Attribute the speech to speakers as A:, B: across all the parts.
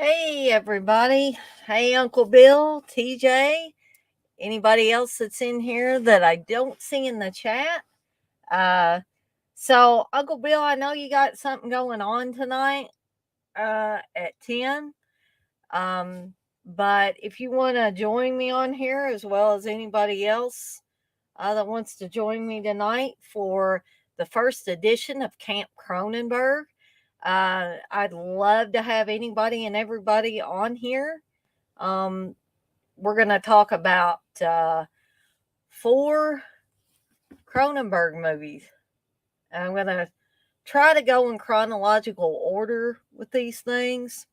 A: Hey, everybody. Hey, Uncle Bill, TJ, anybody else that's in here that I don't see in the chat. Uh, so, Uncle Bill, I know you got something going on tonight at 10. Um, but if you want to join me on here, as well as anybody else that wants to join me tonight for the first edition of Camp Cronenberg, I'd love to have anybody and everybody on here. Um, we're going to talk about 4 Cronenberg movies. I'm going to try to go in chronological order with these things.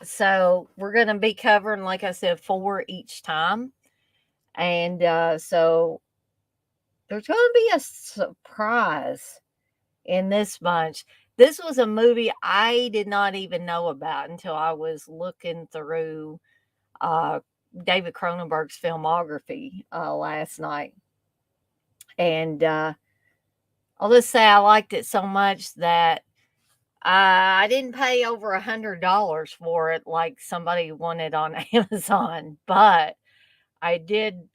A: So we're going to be covering, like I said, 4 each time. And so there's going to be a surprise in this bunch. This was a movie I did not even know about until I was looking through David Cronenberg's filmography last night. And I'll just say I liked it so much that I didn't pay over $100 for it like somebody wanted on Amazon, but I did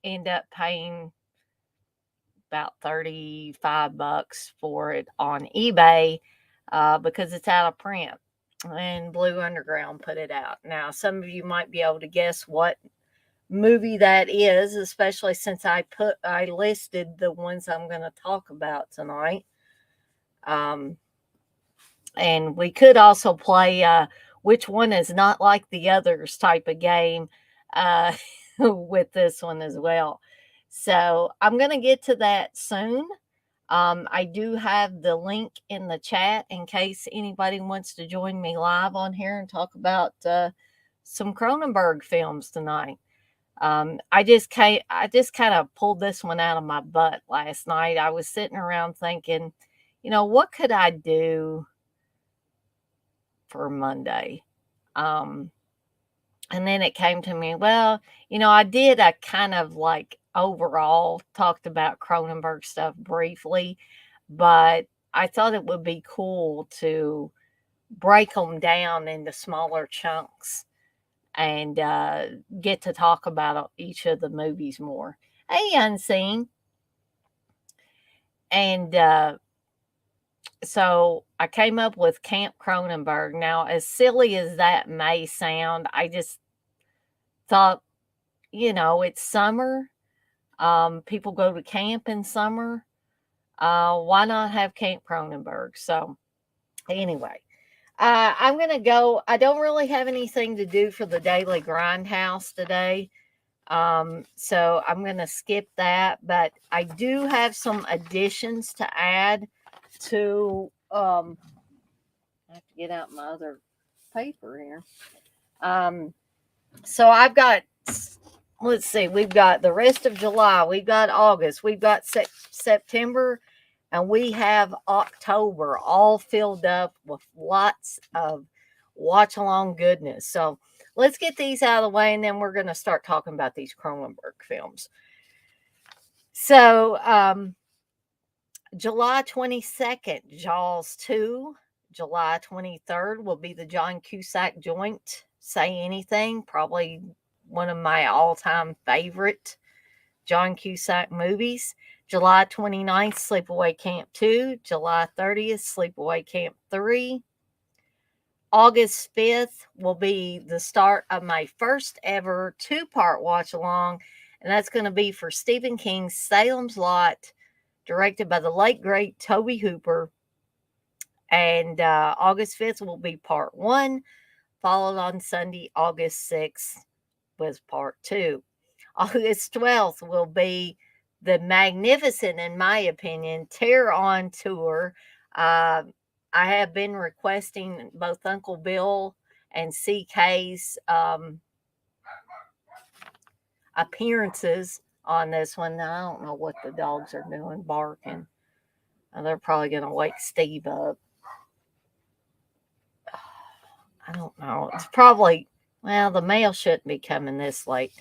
A: end up paying about $35 for it on eBay because it's out of print. And Blue Underground put it out. Now, some of you might be able to guess what movie that is, especially since I listed the ones I'm going to talk about tonight. And we could also play which one is not like the others type of game with this one as well. So I'm going to get to that soon. I do have the link in the chat in case anybody wants to join me live on here and talk about some Cronenberg films tonight. I just kind of pulled this one out of my butt last night. I was sitting around thinking, what could I do for Monday? And then it came to me, well, I did a kind of like overall talked about Cronenberg stuff briefly, but I thought it would be cool to break them down into smaller chunks and get to talk about each of the movies more. Hey, Unseen. And so I came up with Camp Cronenberg. Now, as silly as that may sound, I just thought, it's summer. People go to camp in summer. Why not have Camp Cronenberg? So, anyway, I'm going to go. I don't really have anything to do for the Daily Grindhouse today. So I'm going to skip that. But I do have some additions to add to. I have to get out my other paper here. So I've got, let's see, we've got the rest of July, we've got August, we've got September, and we have October all filled up with lots of watch along goodness. So let's get these out of the way, and then we're going to start talking about these Cronenberg films. So July 22nd, Jaws 2. July 23rd will be the John Cusack joint, Say Anything, probably one of my all-time favorite John Cusack movies. July 29th, Sleepaway Camp 2. July 30th, Sleepaway Camp 3. August 5th will be the start of my first ever 2-part watch-along, and that's going to be for Stephen King's Salem's Lot, directed by the late, great Tobe Hooper. And August 5th will be part 1, followed on Sunday, August 6th, with part 2. August 12th will be the magnificent, in my opinion, Tear On Tour. I have been requesting both Uncle Bill and CK's appearances on this one. Now, I don't know what the dogs are doing, barking. They're probably going to wake Steve up. I don't know. It's probably, well, the mail shouldn't be coming this late.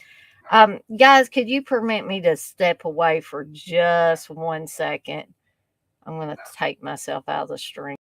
A: Guys, could you permit me to step away for just 1 second? I'm going to take myself out of the stream.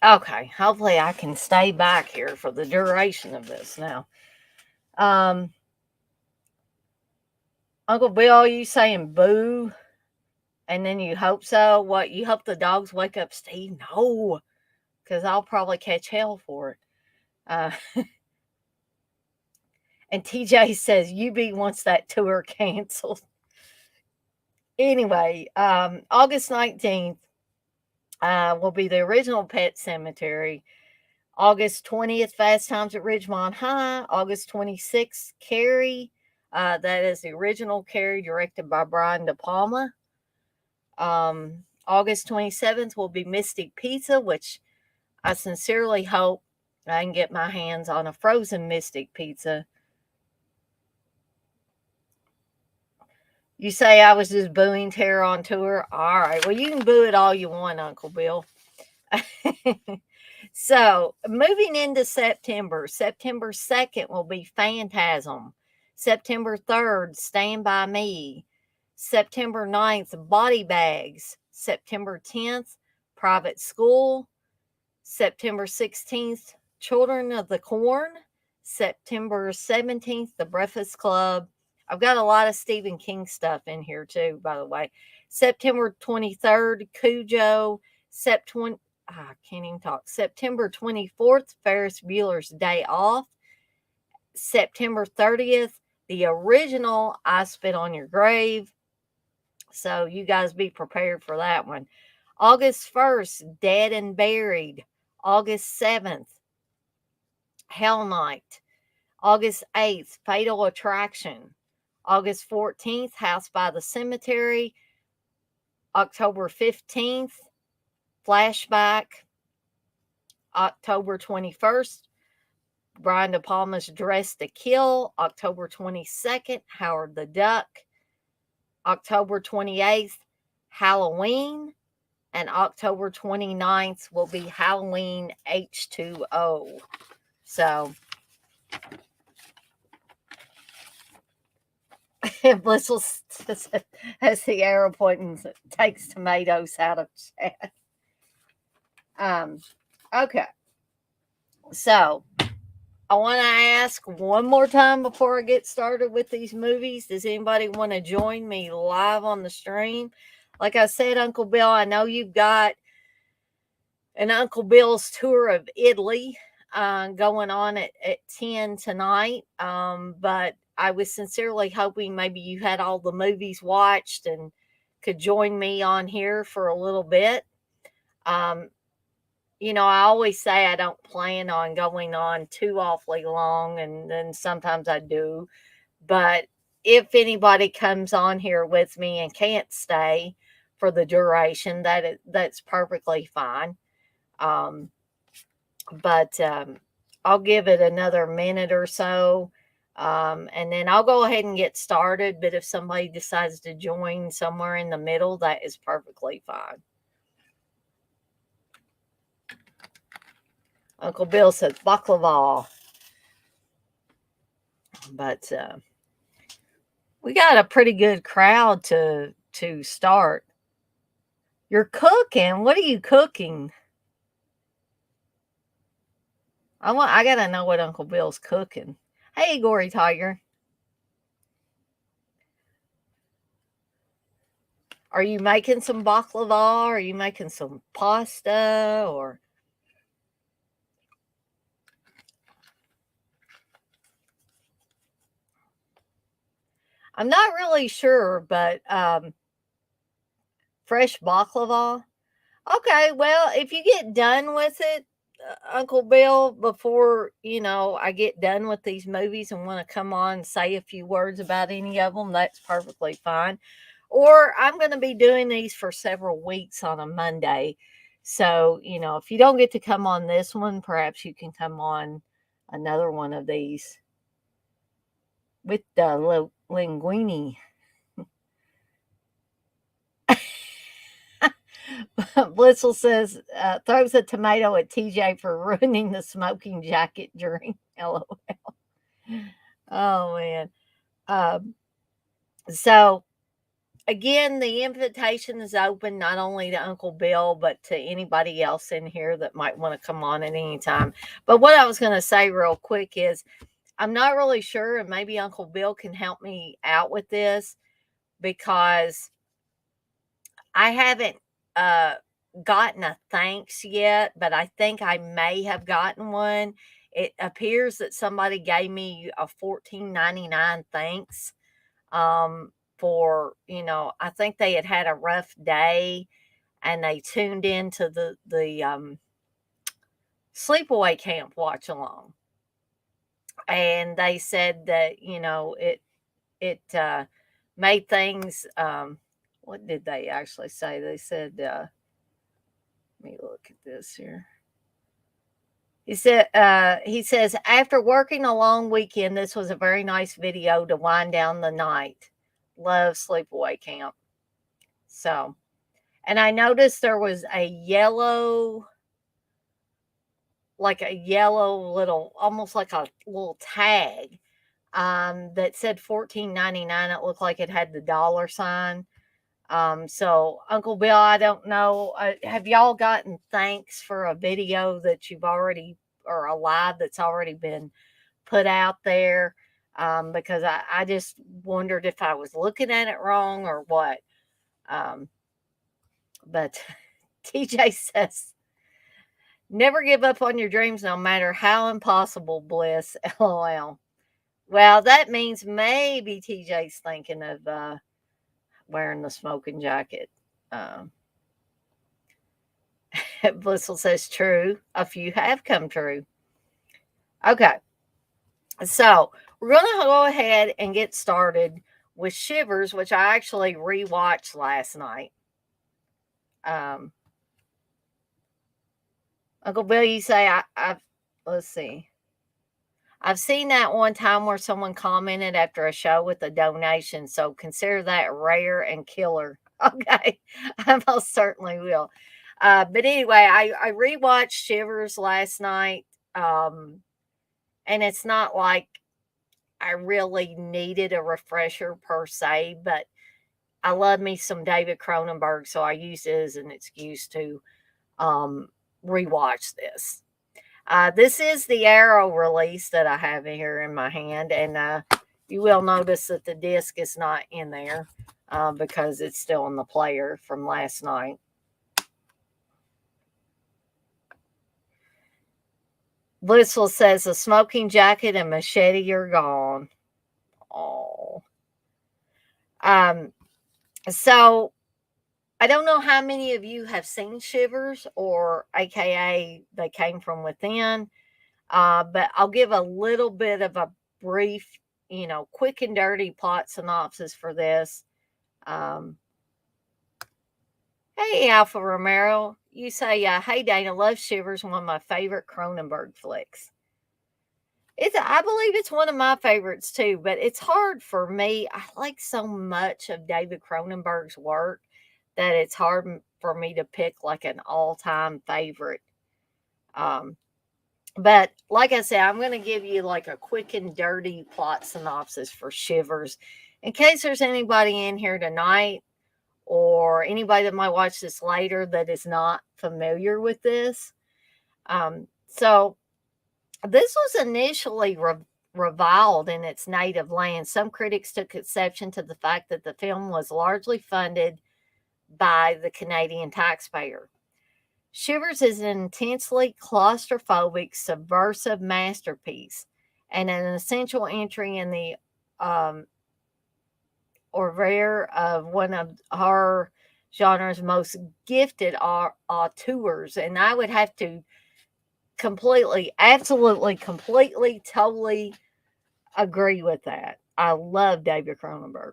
A: Okay, hopefully I can stay back here for the duration of this now. Uncle Bill, you saying boo? And then you hope so? What, you hope the dogs wake up Steve? No, because I'll probably catch hell for it. Uh, and TJ says UB wants that tour canceled. Anyway, August 19th will be the original Pet Cemetery. August 20th, Fast Times at Ridgemont High. August 26th, Carrie. That is the original Carrie, directed by Brian De Palma. August 27th will be Mystic Pizza, which I sincerely hope I can get my hands on a frozen Mystic Pizza. You say I was just booing Tara on tour? All right. Well, you can boo it all you want, Uncle Bill. So, moving into September, September 2nd will be Phantasm. September 3rd, Stand By Me. September 9th, Body Bags. September 10th, Private School. September 16th, Children of the Corn. September 17th, The Breakfast Club. I've got a lot of Stephen King stuff in here too, by the way. September 23rd, Cujo. I can't even talk. September 24th, Ferris Bueller's Day Off. September 30th, the original I Spit on Your Grave. So you guys be prepared for that one. August 1st, Dead and Buried. August 7th, Hell Night. August 8th, Fatal Attraction. August 14th, House by the Cemetery. October 15th, Flashback. October 21st, Brian De Palma's Dress to Kill. October 22nd, Howard the Duck. October 28th, Halloween. And October 29th will be Halloween H2O. So, Blissful has the arrow pointing, takes tomatoes out of chat. Okay. So, I want to ask one more time before I get started with these movies. Does anybody want to join me live on the stream? Like I said, Uncle Bill, I know you've got an Uncle Bill's tour of Italy going on at 10 tonight. But I was sincerely hoping maybe you had all the movies watched and could join me on here for a little bit. I always say I don't plan on going on too awfully long, and then sometimes I do. But if anybody comes on here with me and can't stay for the duration, that's perfectly fine. But I'll give it another minute or so, and then I'll go ahead and get started. But if somebody decides to join somewhere in the middle, that is perfectly fine. Uncle Bill says baklava. But we got a pretty good crowd to start. You're cooking. What are you cooking? I gotta know what Uncle Bill's cooking. Hey, Gory Tiger. Are you making some baklava? Are you making some pasta? Or I'm not really sure, but fresh baklava. Okay, well, if you get done with it, Uncle Bill, before, I get done with these movies and want to come on and say a few words about any of them, that's perfectly fine. Or I'm going to be doing these for several weeks on a Monday. So, if you don't get to come on this one, perhaps you can come on another one of these with the linguine. Blissful says, throws a tomato at TJ for ruining the smoking jacket during LOL. Oh, man. So, again, the invitation is open not only to Uncle Bill, but to anybody else in here that might want to come on at any time. But what I was going to say real quick is I'm not really sure, and maybe Uncle Bill can help me out with this because I haven't gotten a thanks yet, but I think I may have gotten one. It appears that somebody gave me a $14.99 thanks for, I think they had a rough day and they tuned into the sleepaway camp watch along. And they said that, it made things, what did they actually say? They said, let me look at this here. He says, after working a long weekend, this was a very nice video to wind down the night. Love sleepaway camp. So, and I noticed there was a yellow little, almost like a little tag that said $14.99. It looked like it had the dollar sign. So Uncle Bill, I don't know. Have y'all gotten thanks for a video that you've already, or a live that's already been put out there? Because I just wondered if I was looking at it wrong or what. But TJ says, never give up on your dreams, no matter how impossible, Bliss. LOL. Well, that means maybe TJ's thinking of wearing the smoking jacket. Blissel says true. A few have come true. Okay. So we're going to go ahead and get started with Shivers, which I actually rewatched last night. Uncle Bill, you say let's see. I've seen that one time where someone commented after a show with a donation, so consider that rare and killer. Okay, I most certainly will. But anyway, I rewatched Shivers last night, and it's not like I really needed a refresher per se, but I love me some David Cronenberg, so I used it as an excuse to rewatch this. This is the Arrow release that I have here in my hand, and you will notice that the disc is not in there because it's still in the player from last night. Blissful says, the smoking jacket and machete are gone. Oh. So I don't know how many of you have seen Shivers, or AKA They Came From Within, but I'll give a little bit of a brief, quick and dirty plot synopsis for this. Hey, Alpha Romero, you say, hey, Dana, love Shivers, one of my favorite Cronenberg flicks. I believe it's one of my favorites too, but it's hard for me. I like so much of David Cronenberg's work that it's hard for me to pick like an all-time favorite. But like I said, I'm going to give you like a quick and dirty plot synopsis for Shivers in case there's anybody in here tonight or anybody that might watch this later that is not familiar with this. So this was initially reviled in its native land. Some critics took exception to the fact that the film was largely funded by the Canadian taxpayer. Shivers is an intensely claustrophobic, subversive masterpiece and an essential entry in the oeuvre of one of horror genre's most gifted auteurs. And I would have to completely, absolutely, completely, totally agree with that. I love David Cronenberg.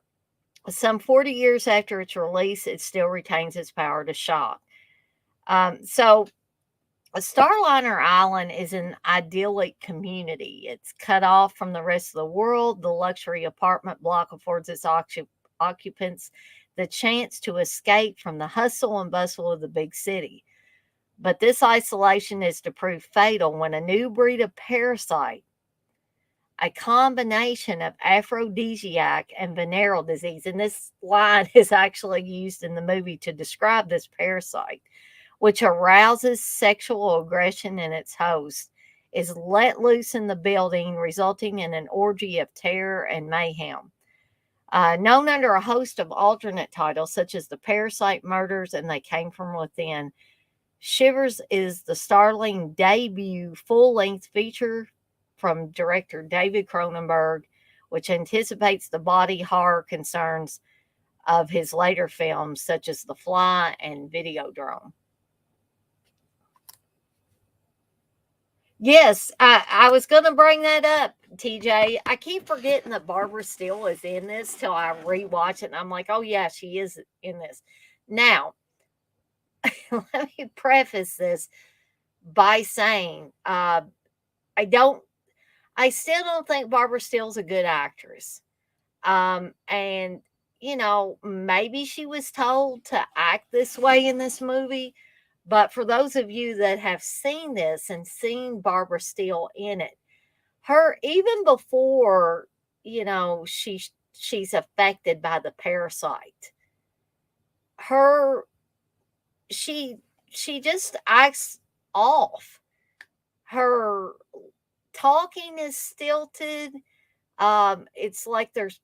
A: Some 40 years after its release, it still retains its power to shock. So Starliner Island is an idyllic community. It's cut off from the rest of the world. The luxury apartment block affords its occupants the chance to escape from the hustle and bustle of the big city. But this isolation is to prove fatal when a new breed of parasite, a combination of aphrodisiac and venereal disease. And this line is actually used in the movie to describe this parasite, which arouses sexual aggression in its host, is let loose in the building, resulting in an orgy of terror and mayhem. Known under a host of alternate titles, such as The Parasite Murders and They Came From Within, Shivers is the startling debut full length feature from director David Cronenberg, which anticipates the body horror concerns of his later films, such as The Fly and Videodrome. Yes, I was going to bring that up, TJ. I keep forgetting that Barbara Steele is in this till I rewatch it, and I'm like, oh, yeah, she is in this. Now, let me preface this by saying I still don't think Barbara Steele's a good actress. And, maybe she was told to act this way in this movie. But for those of you that have seen this and seen Barbara Steele in it, her even before, she's affected by the parasite, her she just acts off. Her talking is stilted. It's like there's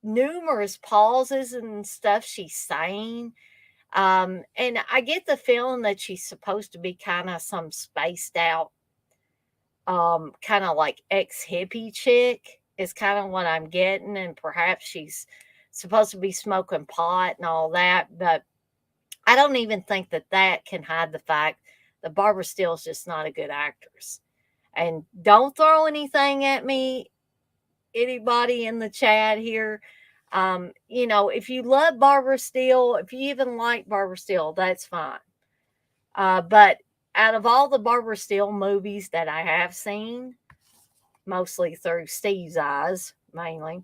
A: numerous pauses and stuff she's saying. And I get the feeling that she's supposed to be kind of some spaced out, kind of like ex hippie chick, is kind of what I'm getting. And perhaps she's supposed to be smoking pot and all that. But I don't even think that can hide the fact that Barbara Steele's just not a good actress. And don't throw anything at me, anybody in the chat here. If you love Barbara Steele, if you even like Barbara Steele, that's fine. But out of all the Barbara Steele movies that I have seen, mostly through Steve's eyes, mainly,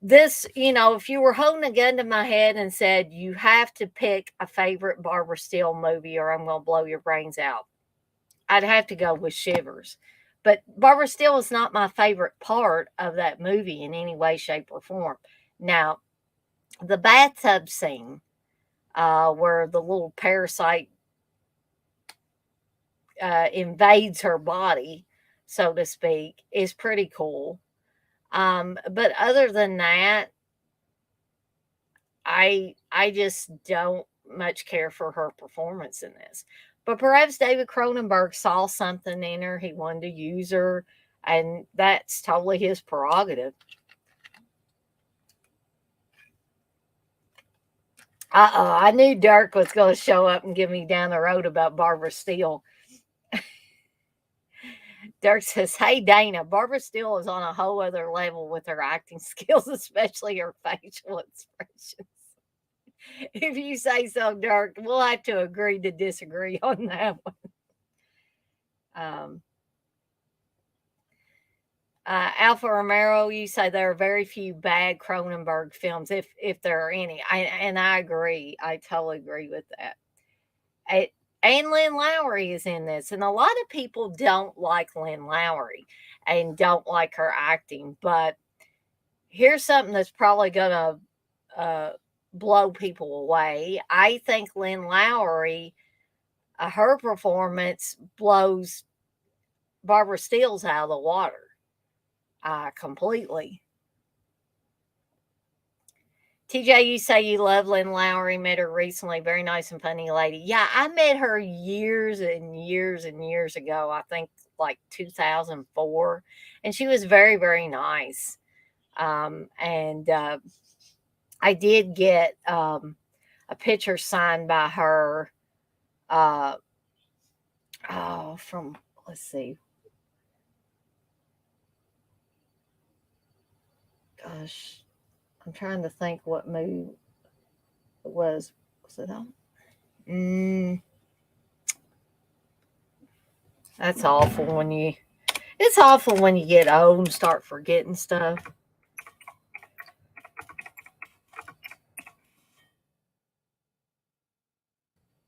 A: this, if you were holding a gun to my head and said, you have to pick a favorite Barbara Steele movie or I'm going to blow your brains out, I'd have to go with Shivers. But Barbara Steele is not my favorite part of that movie in any way, shape, or form. Now, the bathtub scene, where the little parasite invades her body, so to speak, is pretty cool. But other than that, I just don't much care for her performance in this. But perhaps David Cronenberg saw something in her. He wanted to use her, and that's totally his prerogative. I knew Dirk was going to show up and give me down the road about Barbara Steele. Dirk says, hey, Dana, Barbara Steele is on a whole other level with her acting skills, especially her facial expressions. If you say so, Dirk, we'll have to agree to disagree on that one. Alpha Romero, you say there are very few bad Cronenberg films, if there are any. And I agree. I totally agree with that. And Lynn Lowry is in this. And a lot of people don't like Lynn Lowry and don't like her acting. But here's something that's probably going to blow people away. I think Lynn Lowry, her performance blows Barbara Steele's out of the water completely. TJ, you say you love Lynn Lowry, met her recently, very nice and funny lady. Yeah, I met her years and years and years ago, I think like 2004, and she was very, very nice. And I did get a picture signed by her from, let's see. Gosh, I'm trying to think what movie it was. Was it on? That's awful when it's awful when you get old and start forgetting stuff.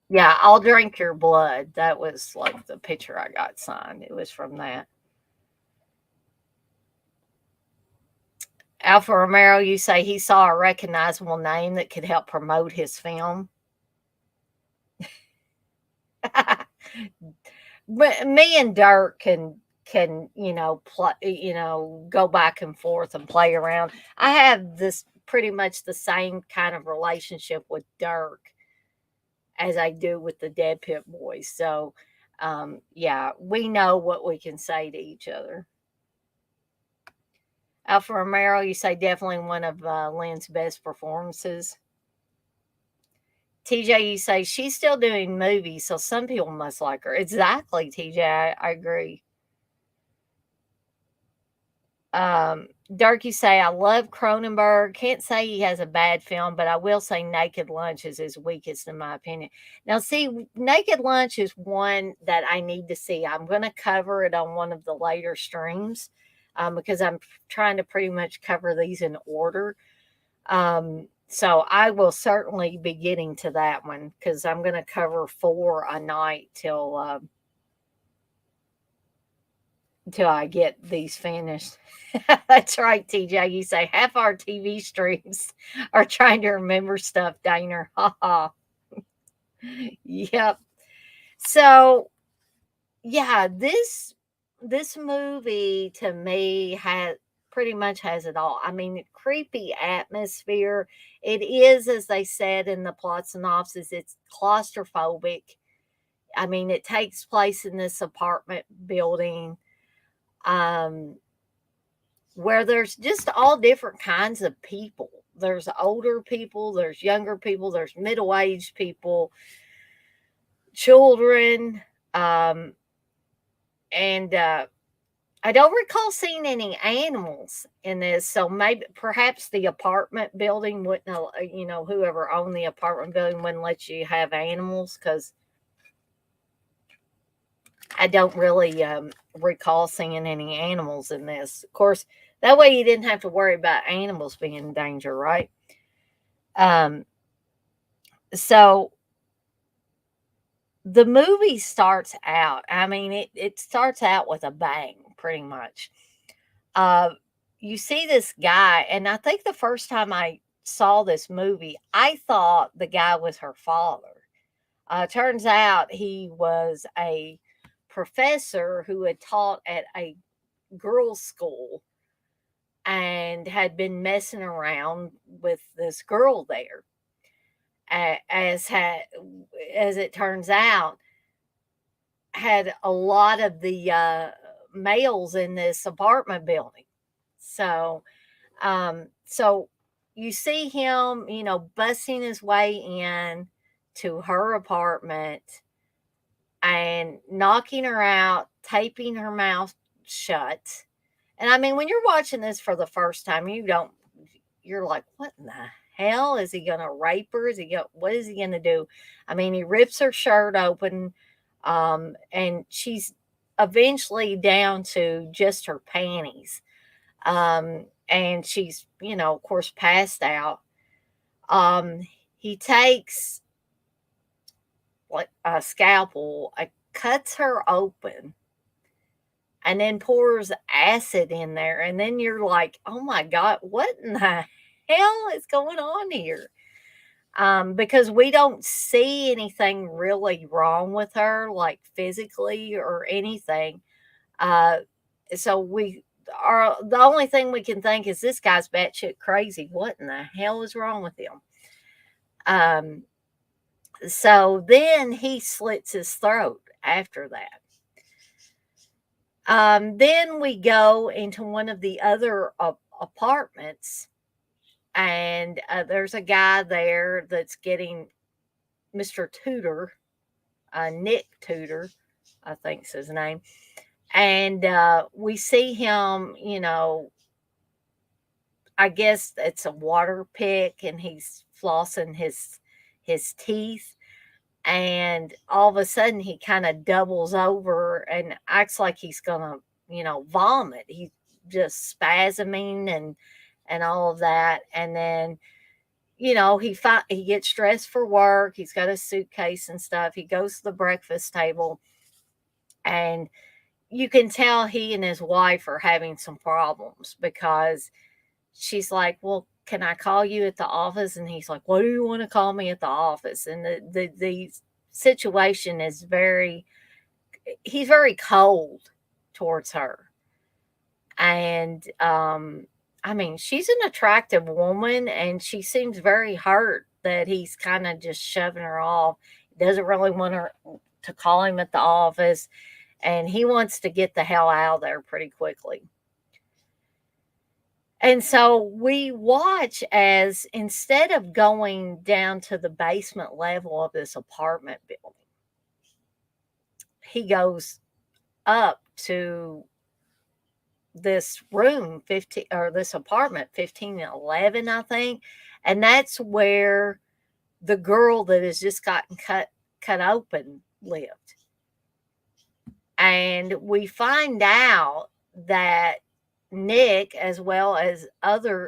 A: Yeah, I'll drink your blood. That was like the picture I got signed. It was from that. Alpha Romero, you say he saw a recognizable name that could help promote his film. But me and Dirk can go back and forth and play around. I have this pretty much the same kind of relationship with Dirk as I do with the Dead Pit Boys. So yeah, we know what we can say to each other. Alfa Romero, you say definitely one of Lynn's best performances. TJ, you say she's still doing movies, so some people must like her. Exactly, TJ. I agree. Dirk, you say, I love Cronenberg. Can't say he has a bad film, but I will say Naked Lunch is his weakest, in my opinion. Now, see, Naked Lunch is one that I need to see. I'm going to cover it on one of the later streams because I'm trying to pretty much cover these in order. So I will certainly be getting to that one because I'm going to cover 4 a night till I get these finished. That's right, TJ. You say half our TV streams are trying to remember stuff, Daner. Ha ha. Yep. So yeah, this movie to me has pretty much has it all. I mean, creepy atmosphere. It is, as they said in the plot synopsis, it's claustrophobic. I mean, it takes place in this apartment building. Um, where there's just all different kinds of people. There's older people, there's younger people, there's middle aged people, children, um, and I don't recall seeing any animals in this. So maybe perhaps the apartment building wouldn't, whoever owned the apartment building wouldn't let you have animals because I don't really recall seeing any animals in this. Of course, that way you didn't have to worry about animals being in danger, right? Um, so the movie starts out, I mean, it starts out with a bang, pretty much. Uh, you see this guy, and I think the first time I saw this movie, I thought the guy was her father. Turns out he was a professor who had taught at a girls' school and had been messing around with this girl there. As it turns out, had a lot of the males in this apartment building. So you see him, busting his way in to her apartment and knocking her out, taping her mouth shut. And I mean, when you're watching this for the first time, you're like, what in the hell? Is he going to rape her? What is he going to do? I mean, he rips her shirt open, and she's eventually down to just her panties. And she's, of course, passed out. Um, he takes like a scalpel, cuts her open, and then pours acid in there. And then you're like, oh my God, what in the hell is going on here? Because we don't see anything really wrong with her, like physically or anything. Uh, so we are the only thing we can think is this guy's batshit crazy. What in the hell is wrong with him? Um, so then he slits his throat after that. Then we go into one of the other apartments, and there's a guy there that's getting Mr. Tudor, Nick Tudor, I think's his name. And we see him, I guess it's a water pick, and he's flossing his teeth. And all of a sudden, he kind of doubles over and acts like he's gonna, vomit. He's just spasming and all of that. And then, he gets dressed for work. He's got a suitcase and stuff. He goes to the breakfast table, and you can tell he and his wife are having some problems because she's like, "Well, can I call you at the office?" And he's like, "What do you want to call me at the office?" And the situation is he's very cold towards her. And I mean, she's an attractive woman, and she seems very hurt that he's kind of just shoving her off. Doesn't really want her to call him at the office, and he wants to get the hell out of there pretty quickly. And so we watch as, instead of going down to the basement level of this apartment building, he goes up to this room 15, or this apartment 1511, I think. And that's where the girl that has just gotten cut open lived. And we find out that Nick, as well as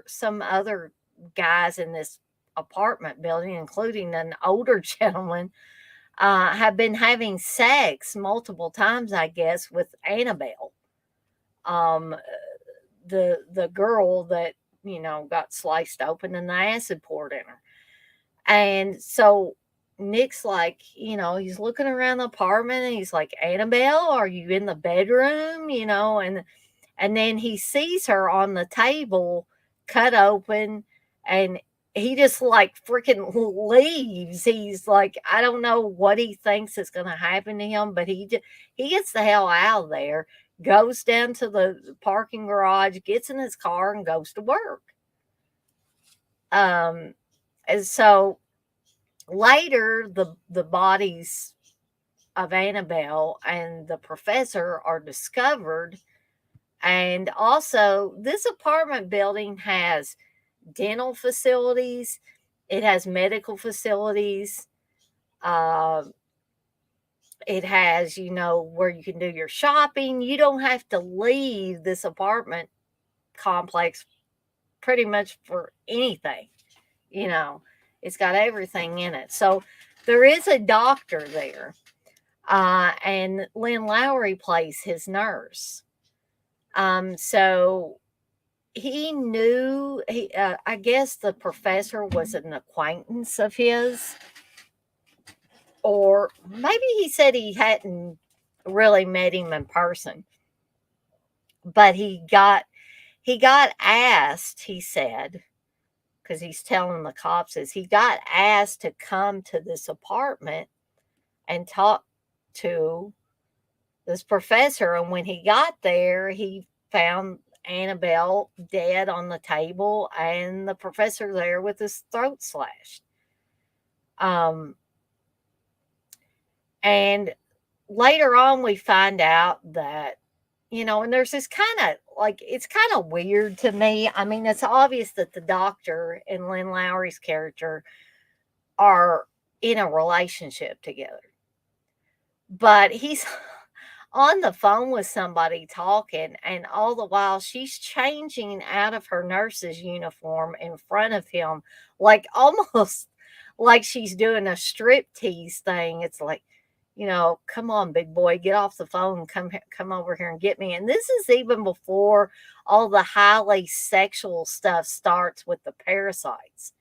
A: some other guys in this apartment building, including an older gentleman, have been having sex multiple times, I guess, with Annabelle, um, the girl that got sliced open and the acid poured in her. And so Nick's like, he's looking around the apartment and he's like, "Annabelle, are you in the bedroom?" And then he sees her on the table, cut open, and he just like freaking leaves. He's like, I don't know what he thinks is going to happen to him, but he gets the hell out of there, goes down to the parking garage, gets in his car, and goes to work. And so later, the bodies of Annabelle and the professor are discovered. And also, this apartment building has dental facilities, it has medical facilities, uh, it has, where you can do your shopping. You don't have to leave this apartment complex pretty much for anything. It's got everything in it. So there is a doctor there, and Lynn Lowry plays his nurse. So he knew, I guess the professor was an acquaintance of his, or maybe he said he hadn't really met him in person, but he got asked, he said, because he's telling the cops this, he got asked to come to this apartment and talk to this professor. And when he got there, he found Annabelle dead on the table and the professor there with his throat slashed. And later on, we find out that, and there's this kind of like, it's kind of weird to me. I mean, it's obvious that the doctor and Lynn Lowry's character are in a relationship together, but he's on the phone with somebody talking, and all the while she's changing out of her nurse's uniform in front of him, like almost like she's doing a strip tease thing. It's like, come on, big boy, get off the phone, come over here and get me. And this is even before all the highly sexual stuff starts with the parasites.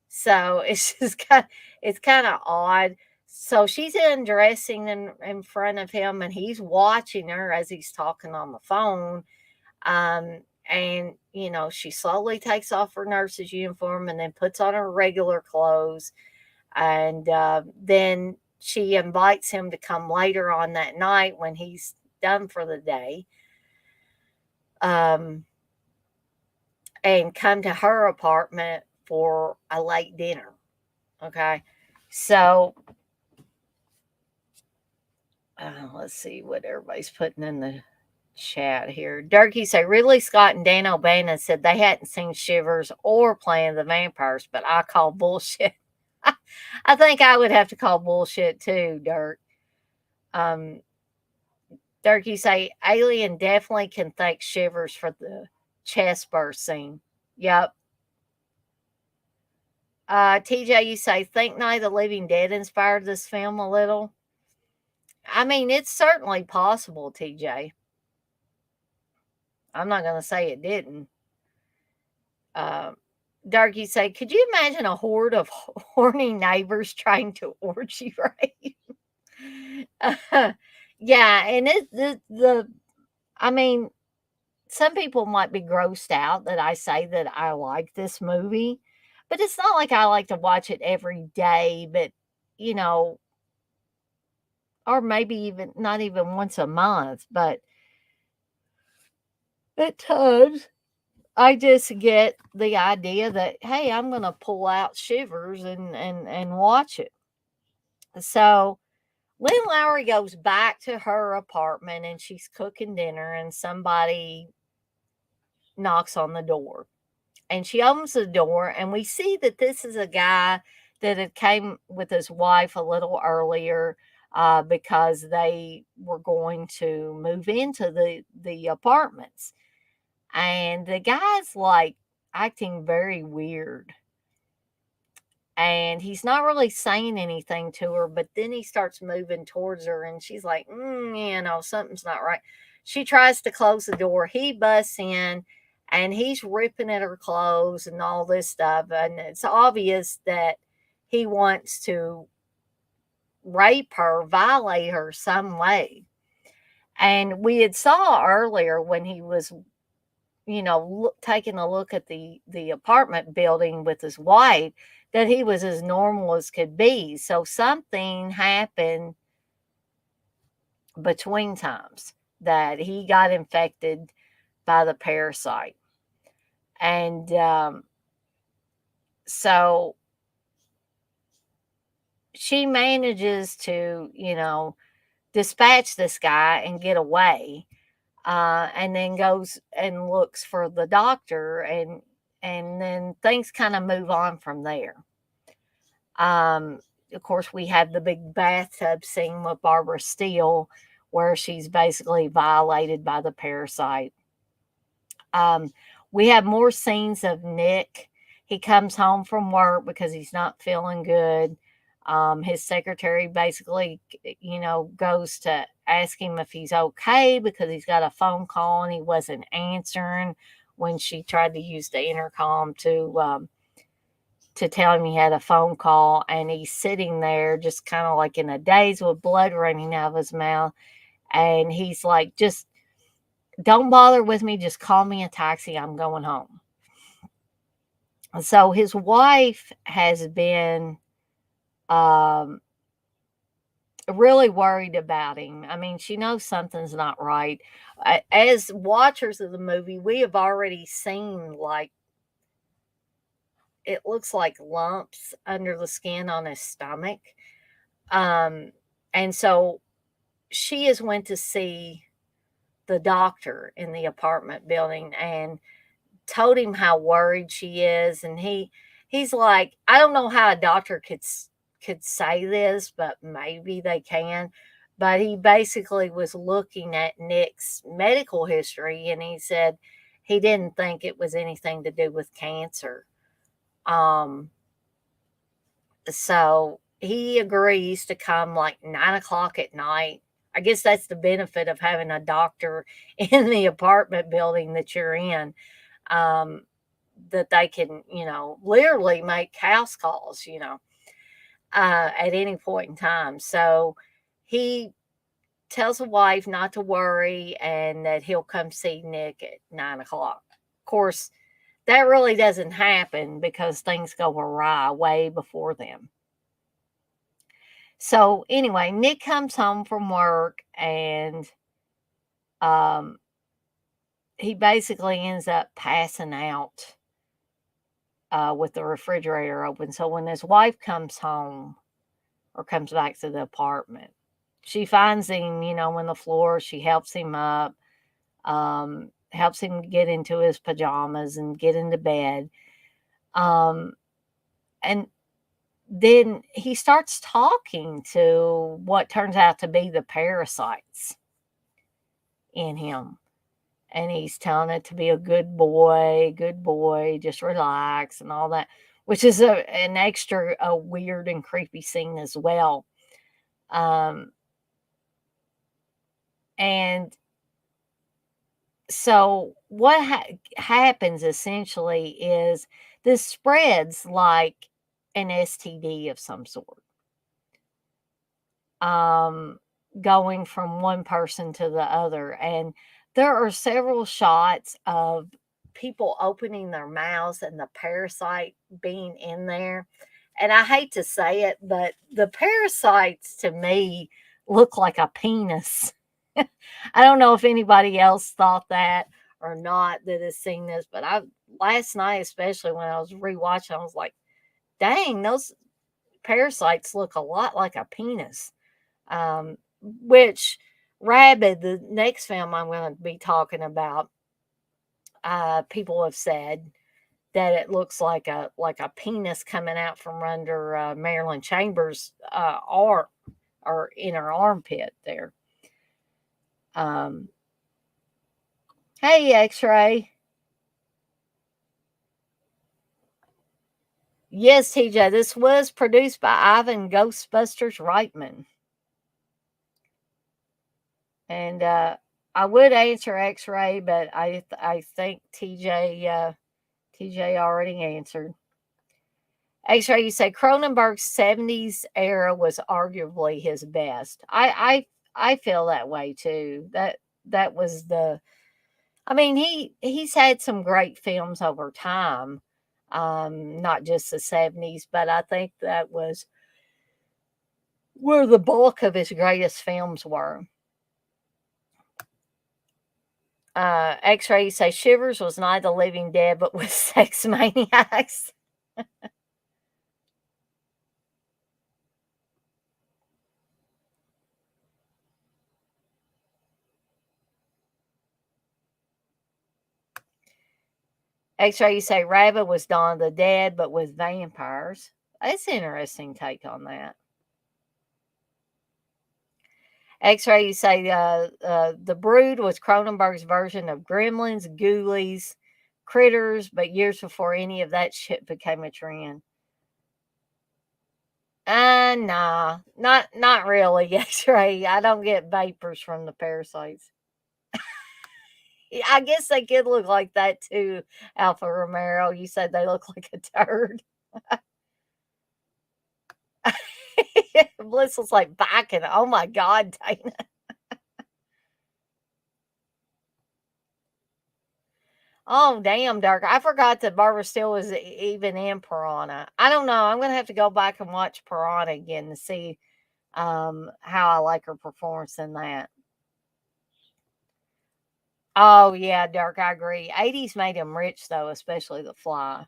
A: So it's kind of odd. So she's undressing in front of him, and he's watching her as he's talking on the phone. And, she slowly takes off her nurse's uniform and then puts on her regular clothes. And then she invites him to come later on that night when he's done for the day, and come to her apartment for a late dinner. Okay. So let's see what everybody's putting in the chat here. Durkee say Ridley Scott and Dan O'Bannon said they hadn't seen Shivers or Planet of the Vampires, but I call bullshit. I think I would have to call bullshit too, Dirk. Dirk, you say Alien definitely can thank Shivers for the chest burst scene. Yep. TJ, you say think Night of the Living Dead inspired this film a little. I mean, it's certainly possible, TJ. I'm not going to say it didn't. Darky say, could you imagine a horde of horny neighbors trying to orgy rape? Yeah, and I mean, some people might be grossed out that I say that I like this movie, but it's not like I like to watch it every day, but you know, or maybe even not even once a month, but at times I just get the idea that hey, I'm gonna pull out Shivers and watch it. So Lynn Lowry goes back to her apartment and she's cooking dinner and somebody knocks on the door. And she opens the door and we see that this is a guy that had came with his wife a little earlier because they were going to move into the apartments. And the guy's like acting very weird. And he's not really saying anything to her, but then he starts moving towards her, and she's like, something's not right. She tries to close the door. He busts in, and he's ripping at her clothes and all this stuff. And it's obvious that he wants to rape her, violate her some way. And we had saw earlier when he was taking a look at the apartment building with his wife, that he was as normal as could be. So something happened between times that he got infected by the parasite. And so she manages to, dispatch this guy and get away. And then goes and looks for the doctor, and then things kind of move on from there. Of course, we have the big bathtub scene with Barbara Steele, where she's basically violated by the parasite. We have more scenes of Nick. He comes home from work because he's not feeling good. His secretary basically, goes to ask him if he's okay because he's got a phone call and he wasn't answering when she tried to use the intercom to tell him he had a phone call. And he's sitting there just kind of like in a daze with blood running out of his mouth. And he's like, just don't bother with me. Just call me a taxi. I'm going home. So his wife has been really worried about him. I mean, she knows something's not right. As watchers of the movie, we have already seen, like, it looks like lumps under the skin on his stomach. And so she has went to see the doctor in the apartment building and told him how worried she is. And he's like, I don't know how a doctor could say this, but maybe they can. But he basically was looking at Nick's medical history and he said he didn't think it was anything to do with cancer. So he agrees to come like 9 o'clock at night. I guess that's the benefit of having a doctor in the apartment building that you're in. That they can, literally make house calls, at any point in time. So he tells the wife not to worry and that he'll come see Nick at 9 o'clock. Of course, that really doesn't happen because things go awry way before then. So anyway, Nick comes home from work and he basically ends up passing out with the refrigerator open. So when his wife comes home or comes back to the apartment, she finds him, on the floor. She helps him up, helps him get into his pajamas and get into bed. And then he starts talking to what turns out to be the parasites in him. And he's telling it to be a good boy, just relax and all that, which is an extra weird and creepy scene as well. And So what happens essentially is this spreads like an STD of some sort, um, going from one person to the other. And there are several shots of people opening their mouths and the parasite being in there. And I hate to say it, but the parasites to me look like a penis. I don't know if anybody else thought that or not that has seen this, but I last night, especially when I was rewatching, I was like, dang, those parasites look a lot like a penis. Which Rabid, the next film I'm going to be talking about, people have said that it looks like a penis coming out from under Marilyn Chambers' arm or in her armpit there. Um, hey, X-Ray. Yes, TJ, this was produced by Ivan Ghostbusters Reitman. And I would answer X-Ray, but I think TJ already answered. X-Ray, you say Cronenberg's 70s era was arguably his best. I feel that way too. That was the I mean, he's had some great films over time. Not just the 70s, but I think that was where the bulk of his greatest films were. X-Ray, you say Shivers was Night of the Living Dead, but with sex maniacs. X-Ray, you say Rabbit was Dawn of the Dead, but with vampires. That's an interesting take on that. X-Ray, you say The Brood was Cronenberg's version of Gremlins, Ghoulies, Critters, but years before any of that shit became a trend. Nah, not really, X-Ray. I don't get vapors from the parasites. I guess they could look like that too, Alpha Romero. You said they look like a turd. Bliss was like backing. Oh my God, Dana. Oh, damn, Dark. I forgot that Barbara Steele was even in Piranha. I don't know. I'm going to have to go back and watch Piranha again to see how I like her performance in that. Oh, yeah, Dark. I agree. 80s made him rich, though, especially The Fly.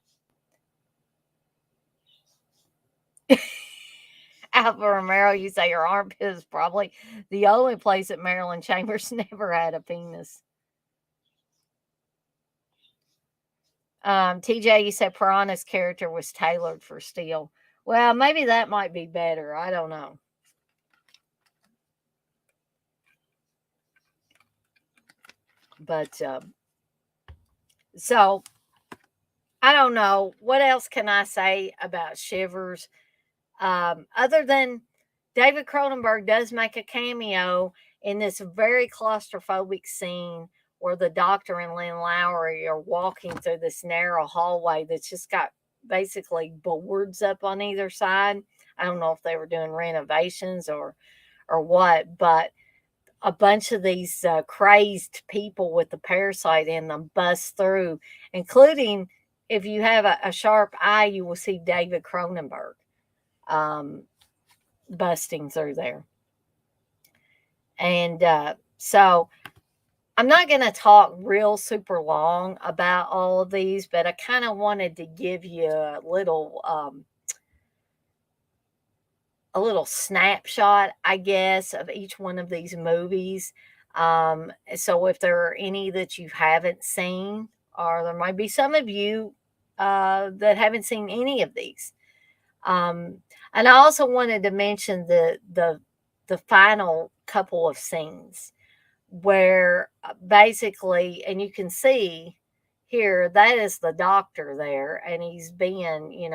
A: Alpha Romero, you say your armpit is probably the only place that Marilyn Chambers never had a penis. TJ, you said Piranha's character was tailored for Steele. Well, maybe that might be better. I don't know. But so I don't know. What else can I say about Shivers? Other than David Cronenberg does make a cameo in this very claustrophobic scene where the doctor and Lynn Lowry are walking through this narrow hallway that's just got basically boards up on either side. I don't know if they were doing renovations or what, but a bunch of these crazed people with the parasite in them bust through, including if you have a sharp eye, you will see David Cronenberg um, busting through there. And so I'm not going to talk real super long about all of these, but I kind of wanted to give you a little snapshot, I guess, of each one of these movies. So if there are any that you haven't seen, or there might be some of you that haven't seen any of these. And I also wanted to mention the final couple of scenes where basically, and you can see here that is the doctor there, and he's being,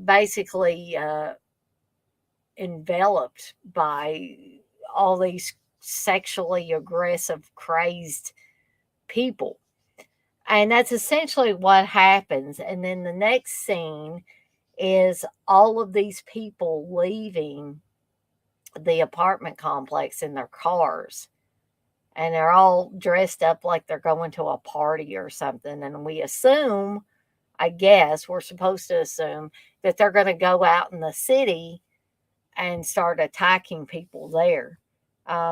A: basically enveloped by all these sexually aggressive, crazed people. And that's essentially what happens. And then the next scene is all of these people leaving the apartment complex in their cars. And they're all dressed up like they're going to a party or something. And we assume, I guess, we're supposed to assume that they're going to go out in the city and start attacking people there.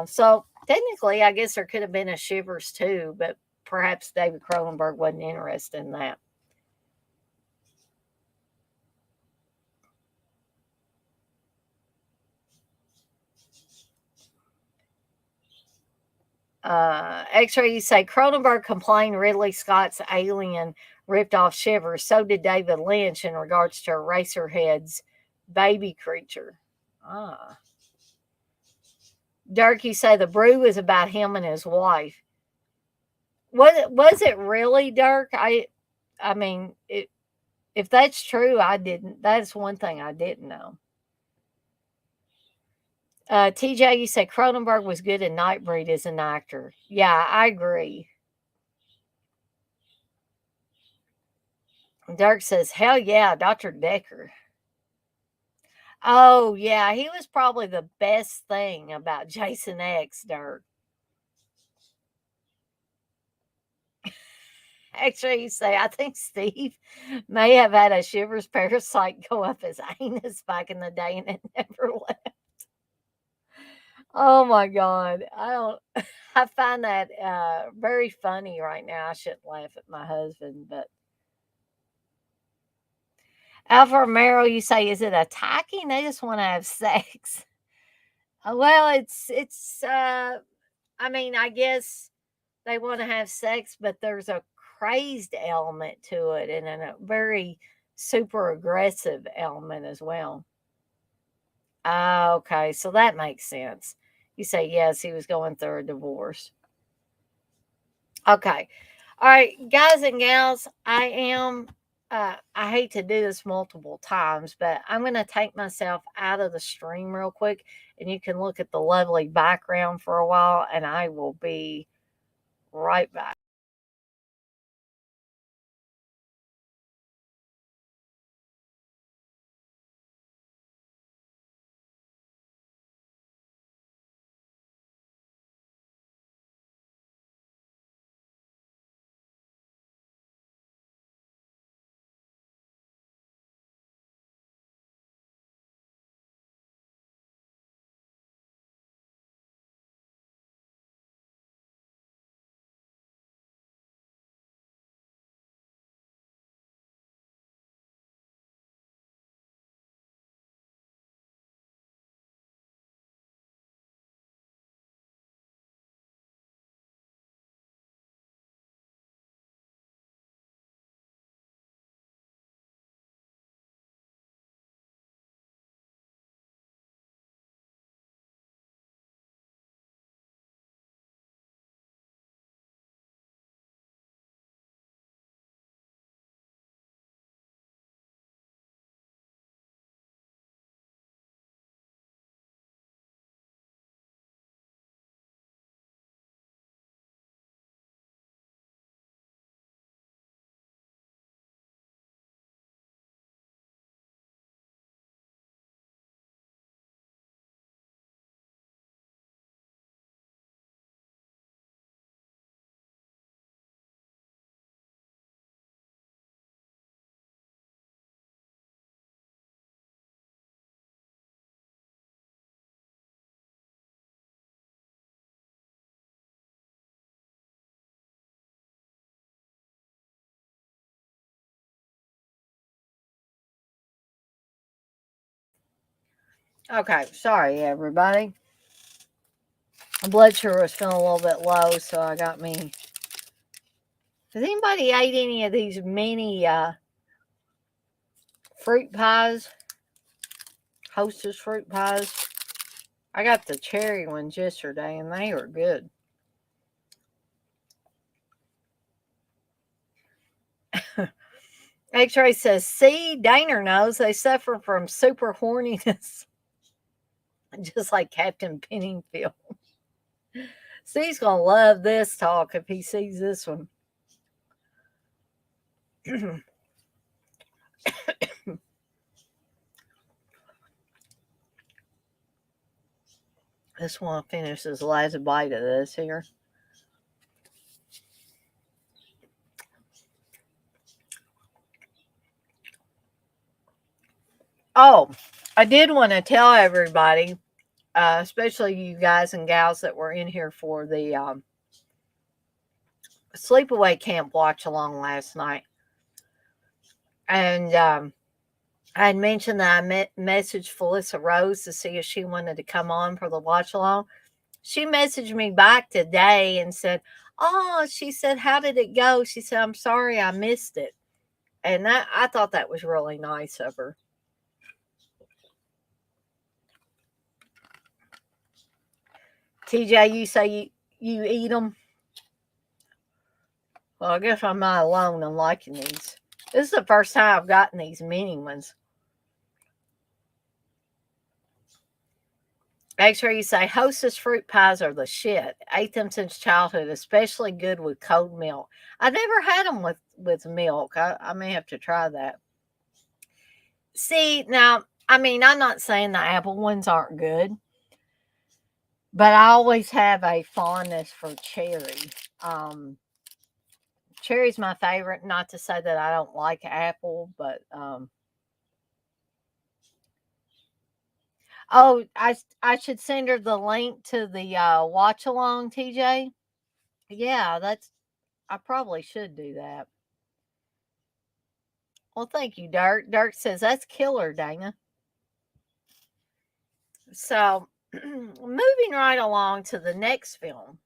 A: So technically, I guess there could have been a Shivers too, but perhaps David Cronenberg wasn't interested in that. X-ray, you say Cronenberg complained Ridley Scott's Alien ripped off Shivers. So did David Lynch in regards to Eraserhead's baby creature. Ah. Dirk, you say the brew is about him and his wife. Was it really, Dirk? I mean, if that's true, I didn't. That's one thing I didn't know. TJ, you say Cronenberg was good in Nightbreed as an actor. Yeah, I agree. Dirk says, hell yeah, Dr. Decker. Oh, yeah, he was probably the best thing about Jason X, Dirk. Actually, you say, I think Steve may have had a Shivers parasite go up his anus back in the day and it never left. Oh my God. I don't, I find that very funny right now. I shouldn't laugh at my husband, but Alpha Romero, you say, is it attacking? They just want to have sex. Well, I mean, I guess they want to have sex, but there's a crazed element to it and a very super aggressive element as well. Ah, okay. So that makes sense. You say, yes, he was going through a divorce. Okay. All right, guys and gals, I hate to do this multiple times, but I'm going to take myself out of the stream real quick and you can look at the lovely background for a while and I will be right back. Okay, sorry everybody. My blood sugar was feeling a little bit low, so I got me. Has anybody ate any of these mini fruit pies? Hostess fruit pies? I got the cherry ones yesterday and they were good. X-Ray says, see, Daner knows they suffer from super horniness. Just like Captain Penningfield. Steve's going to love this talk if he sees this one. Just want to finish this last bite of this here. Oh, I did want to tell everybody, especially you guys and gals that were in here for the sleepaway camp watch along last night. And I had mentioned that I messaged Felissa Rose to see if she wanted to come on for the watch along. She messaged me back today and said, "Oh," she said, "how did it go?" She said, "I'm sorry I missed it." And I thought that was really nice of her. TJ, you say you eat them? Well, I guess I'm not alone in liking these. This is the first time I've gotten these mini ones. X-Ray, you say, Hostess fruit pies are the shit. Ate them since childhood, especially good with cold milk. I never had them with milk. I may have to try that. See, now, I mean, I'm not saying the apple ones aren't good, but I always have a fondness for cherry. Cherry's my favorite. Not to say that I don't like apple, but oh, I should send her the link to the watch along, TJ. Yeah, I probably should do that. Well, thank you, Dirk. Dirk says that's killer, Dana. So, moving right along to the next film.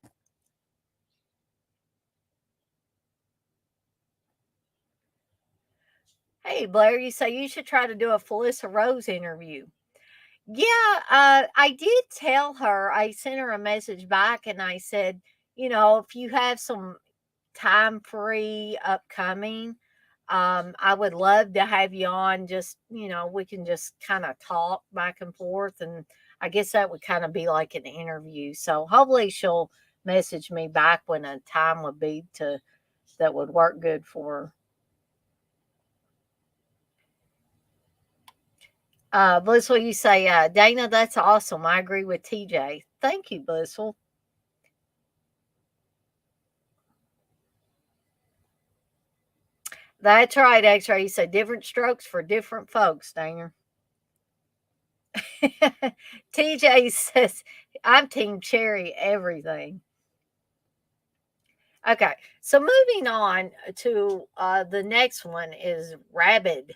A: Hey, Blair, you say you should try to do a Felissa Rose interview. Yeah, I did tell her. I sent her a message back and I said, if you have some time free upcoming, I would love to have you on. Just, we can just kind of talk back and forth. And I guess that would kind of be like an interview. So hopefully she'll message me back when a time would be that would work good for her. Blissful, you say, Dana, that's awesome. I agree with TJ. Thank you, Blissful. That's right, X-Ray. You say different strokes for different folks, Dana. TJ says, I'm Team Cherry everything. Okay, so moving on to the next one is Rabid.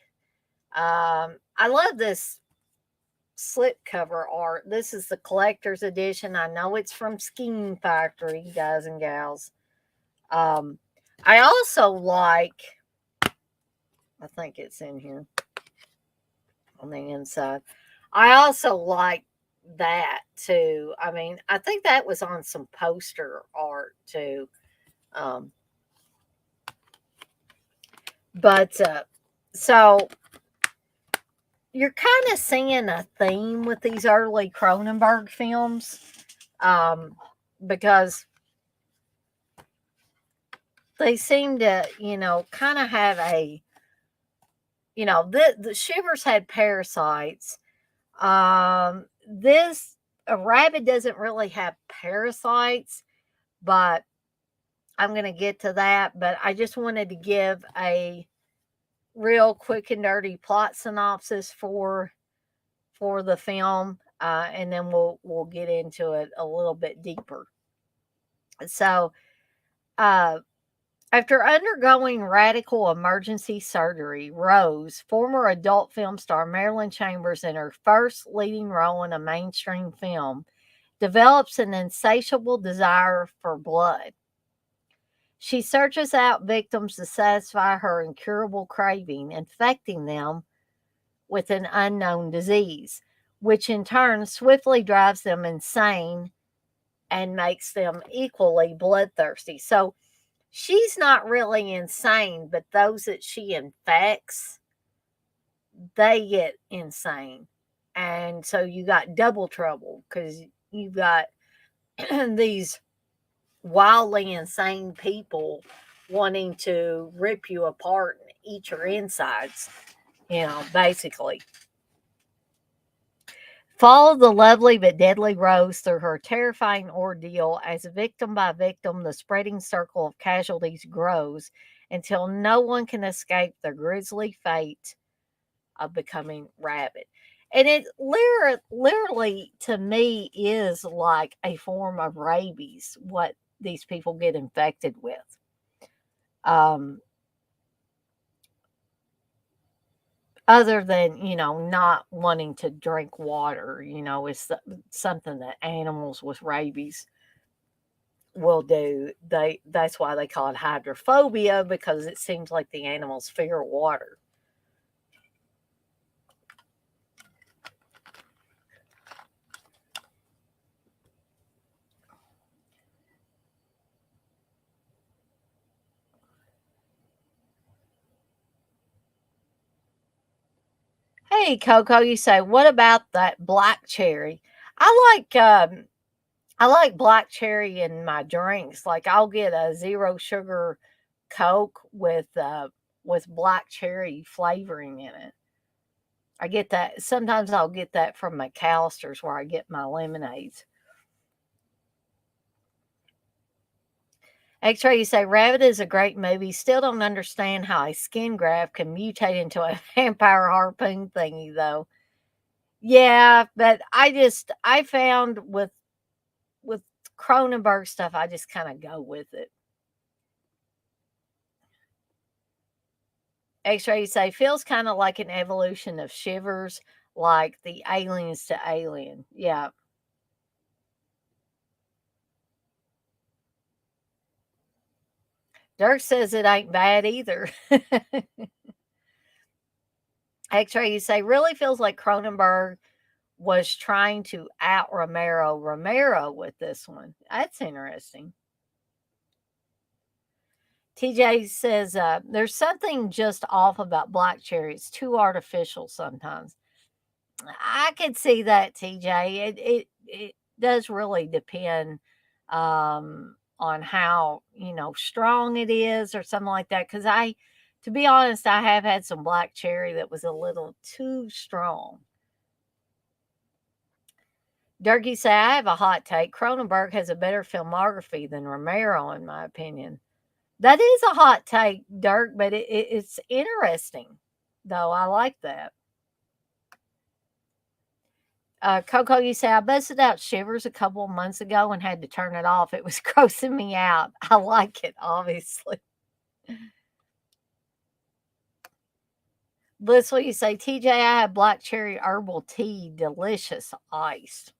A: I love this slip cover art. This is the collector's edition. I know it's from Scheme Factory, guys and gals. I also like, I think it's in here on the inside. I also like that too. I mean, I think that was on some poster art too. Um, but so you're kind of seeing a theme with these early Cronenberg films, because they seem to, kind of have a, the Shivers had parasites. This a rabbit doesn't really have parasites, but I'm going to get to that. But I just wanted to give a real quick and dirty plot synopsis for the film, and then we'll get into it a little bit deeper. So, after undergoing radical emergency surgery, Rose, former adult film star Marilyn Chambers, in her first leading role in a mainstream film, develops an insatiable desire for blood. She searches out victims to satisfy her incurable craving, infecting them with an unknown disease, which in turn swiftly drives them insane and makes them equally bloodthirsty. So she's not really insane, but those that she infects, they get insane. And so you got double trouble because you've got these wildly insane people wanting to rip you apart and eat your insides, basically. Follow the lovely but deadly Rose through her terrifying ordeal as victim by victim the spreading circle of casualties grows until no one can escape the grisly fate of becoming rabid. And it literally, to me, is like a form of rabies, what these people get infected with. Um, Other than, not wanting to drink water, it's something that animals with rabies will do. That's why they call it hydrophobia, because it seems like the animals fear water. Hey, Coco, you say, what about that black cherry? I like black cherry in my drinks. Like, I'll get a zero sugar Coke with black cherry flavoring in it. I get that. Sometimes I'll get that from McAllister's where I get my lemonades. X-Ray, you say, Rabid is a great movie. Still don't understand how a skin graft can mutate into a vampire harpoon thingy, though. Yeah, but I found with Cronenberg stuff, I just kind of go with it. X-Ray, you say, feels kind of like an evolution of Shivers, like the aliens to Alien. Yeah. Dirk says it ain't bad either. X-Ray, you say, really feels like Cronenberg was trying to out Romero with this one. That's interesting. TJ says, there's something just off about black cherry. It's too artificial sometimes. I could see that, TJ. It does really depend on how, strong it is or something like that. Because to be honest, I have had some black cherry that was a little too strong. Durkee say, I have a hot take. Cronenberg has a better filmography than Romero, in my opinion. That is a hot take, Dirk, but it's interesting, though. I like that. Coco, you say, I busted out Shivers a couple of months ago and had to turn it off. It was grossing me out. I like it, obviously. Blissful, you say, TJ, I have black cherry herbal tea, delicious iced.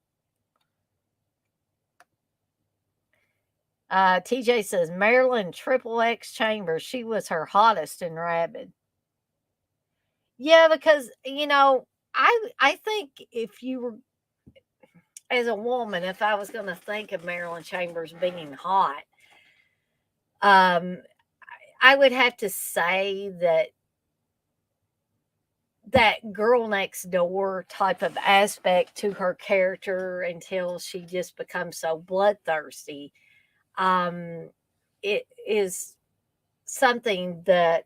A: TJ says, Marilyn Triple X Chambers, she was her hottest in Rabid. Yeah, because, I think if you were, as a woman, if I was going to think of Marilyn Chambers being hot, um, I would have to say that girl next door type of aspect to her character until she just becomes so bloodthirsty. Um, it is something that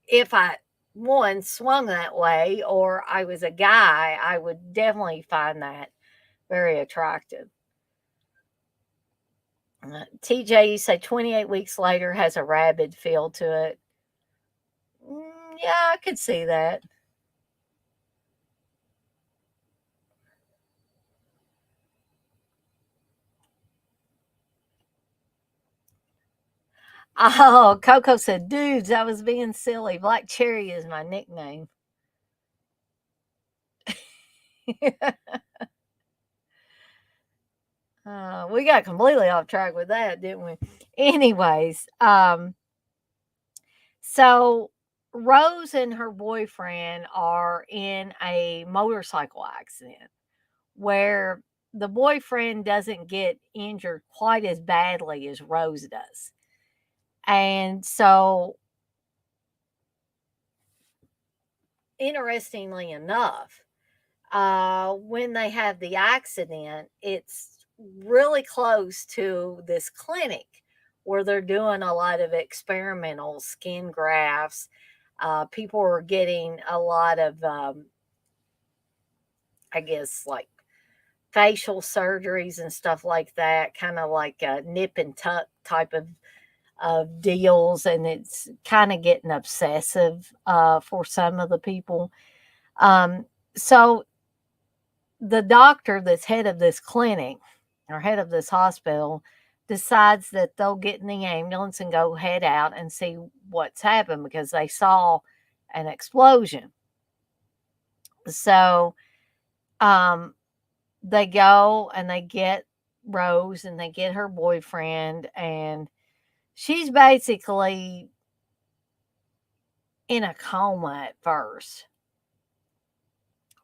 A: if I one swung that way or I was a guy, I would definitely find that very attractive. TJ, you say 28 weeks later has a rabid feel to it. Yeah, I could see that. Oh, Coco said, dudes, I was being silly. Black Cherry is my nickname. We got completely off track with that, didn't we? Anyways, so Rose and her boyfriend are in a motorcycle accident where the boyfriend doesn't get injured quite as badly as Rose does. And so, interestingly enough, when they have the accident, it's really close to this clinic where they're doing a lot of experimental skin grafts. People are getting a lot of, I guess, like facial surgeries and stuff like that, kind of like a nip and tuck type of deals, and it's kind of getting obsessive for some of the people. Um, so the doctor that's head of this clinic or head of this hospital decides that they'll get in the ambulance and go head out and see what's happened because they saw an explosion. So um, they go and they get Rose and they get her boyfriend, and she's basically in a coma at first.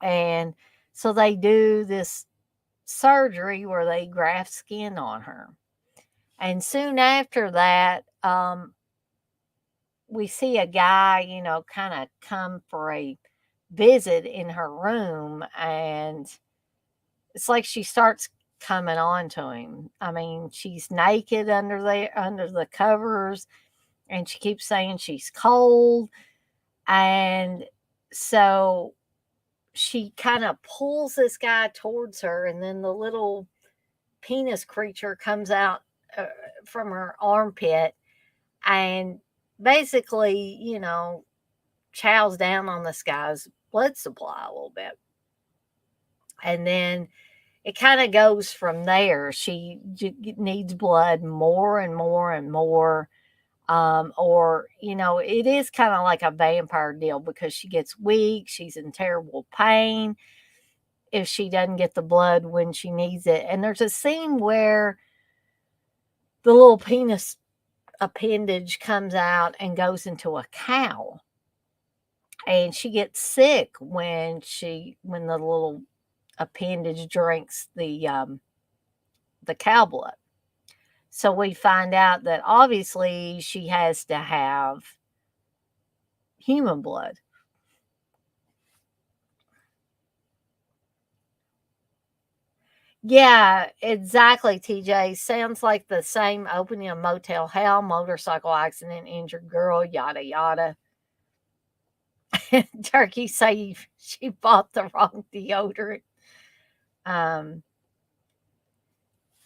A: And so they do this surgery where they graft skin on her. And soon after that, we see a guy, kind of come for a visit in her room, and it's like she starts coming on to him. I mean, she's naked under the covers, and she keeps saying she's cold. And so she kind of pulls this guy towards her, and then the little penis creature comes out uh, from her armpit and basically, chows down on this guy's blood supply a little bit. And then it kind of goes from there. She needs blood more and more and more. Or, it is kind of like a vampire deal because she gets weak. She's in terrible pain if she doesn't get the blood when she needs it. And there's a scene where the little penis appendage comes out and goes into a cow, and she gets sick when the little appendage drinks the cow blood. So we find out that obviously she has to have human blood. Yeah, exactly, TJ. Sounds like the same opening of Motel Hell, motorcycle accident, injured girl, yada yada. Turkey say she bought the wrong deodorant. Um,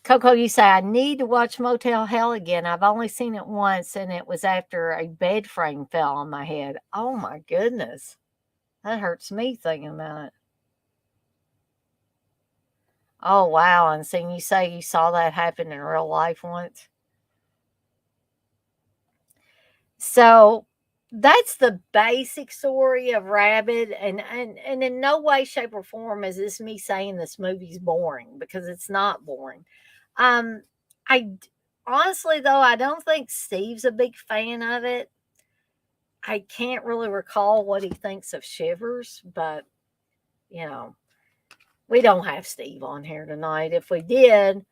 A: Coco, you say, I need to watch Motel Hell again. I've only seen it once, and it was after a bed frame fell on my head. Oh my goodness. That hurts me thinking about it. Oh wow. And seeing you say you saw that happen in real life once. So that's the basic story of Rabid, and in no way, shape, or form is this me saying this movie's boring, because it's not boring. Um, I honestly though, I don't think Steve's a big fan of it. I can't really recall what he thinks of Shivers, but you know, we don't have Steve on here tonight. If we did,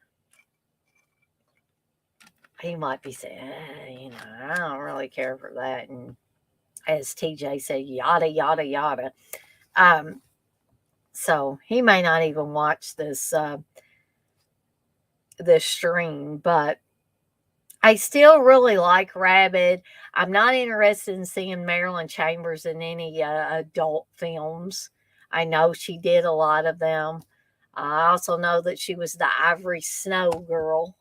A: he might be saying, I don't really care for that. And as TJ said, yada, yada, yada. Um, so he may not even watch this stream, but I still really like Rabid. I'm not interested in seeing Marilyn Chambers in any adult films. I know she did a lot of them. I also know that she was the Ivory Snow girl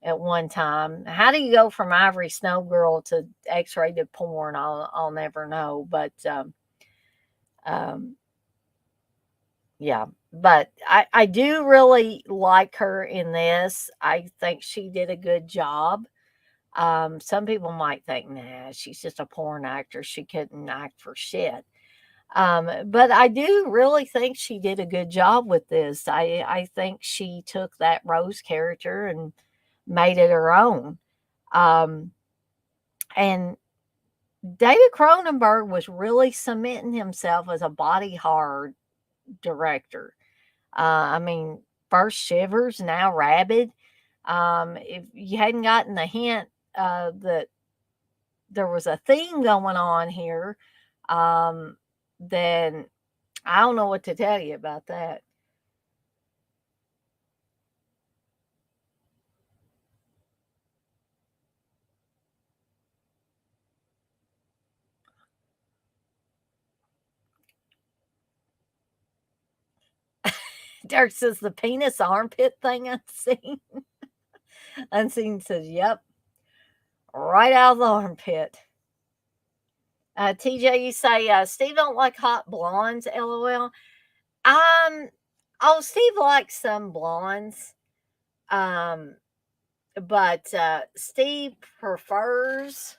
A: at one time. How do you go from Ivory Snow girl to X-rated porn? I'll never know. But um, yeah, but I do really like her in this. I think she did a good job. Some people might think, nah, she's just a porn actor. She couldn't act for shit. But I do really think she did a good job with this. I think she took that Rose character and made it her own. Um, and David Cronenberg was really cementing himself as a body horror director. I mean, first Shivers, now Rabid. If you hadn't gotten the hint that there was a theme going on here, um, then I don't know what to tell you about that. Dirk says the penis armpit thing unseen. Unseen says, yep, right out of the armpit. TJ, you say Steve don't like hot blondes. LOL. Um, Steve likes some blondes. Um, but Steve prefers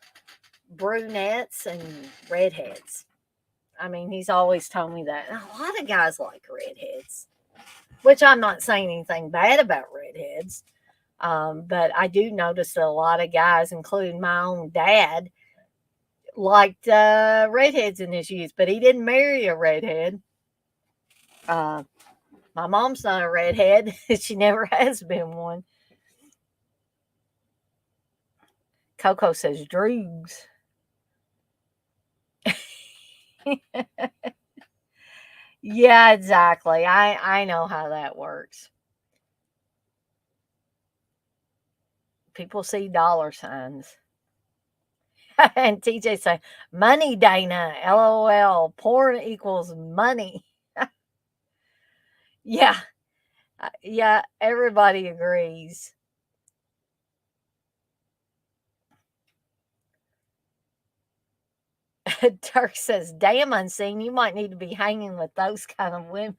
A: brunettes and redheads. I mean, he's always told me that. And a lot of guys like redheads, which I'm not saying anything bad about redheads. But I do notice that a lot of guys, including my own dad, liked redheads in his youth, but he didn't marry a redhead. My mom's not a redhead. She never has been one. Coco says Droogs. Yeah, exactly. I know how that works. People see dollar signs. And TJ say, money, Dana. LOL. Porn equals money. Yeah. Yeah, everybody agrees. Dirk says, damn, Unseen, you might need to be hanging with those kind of women.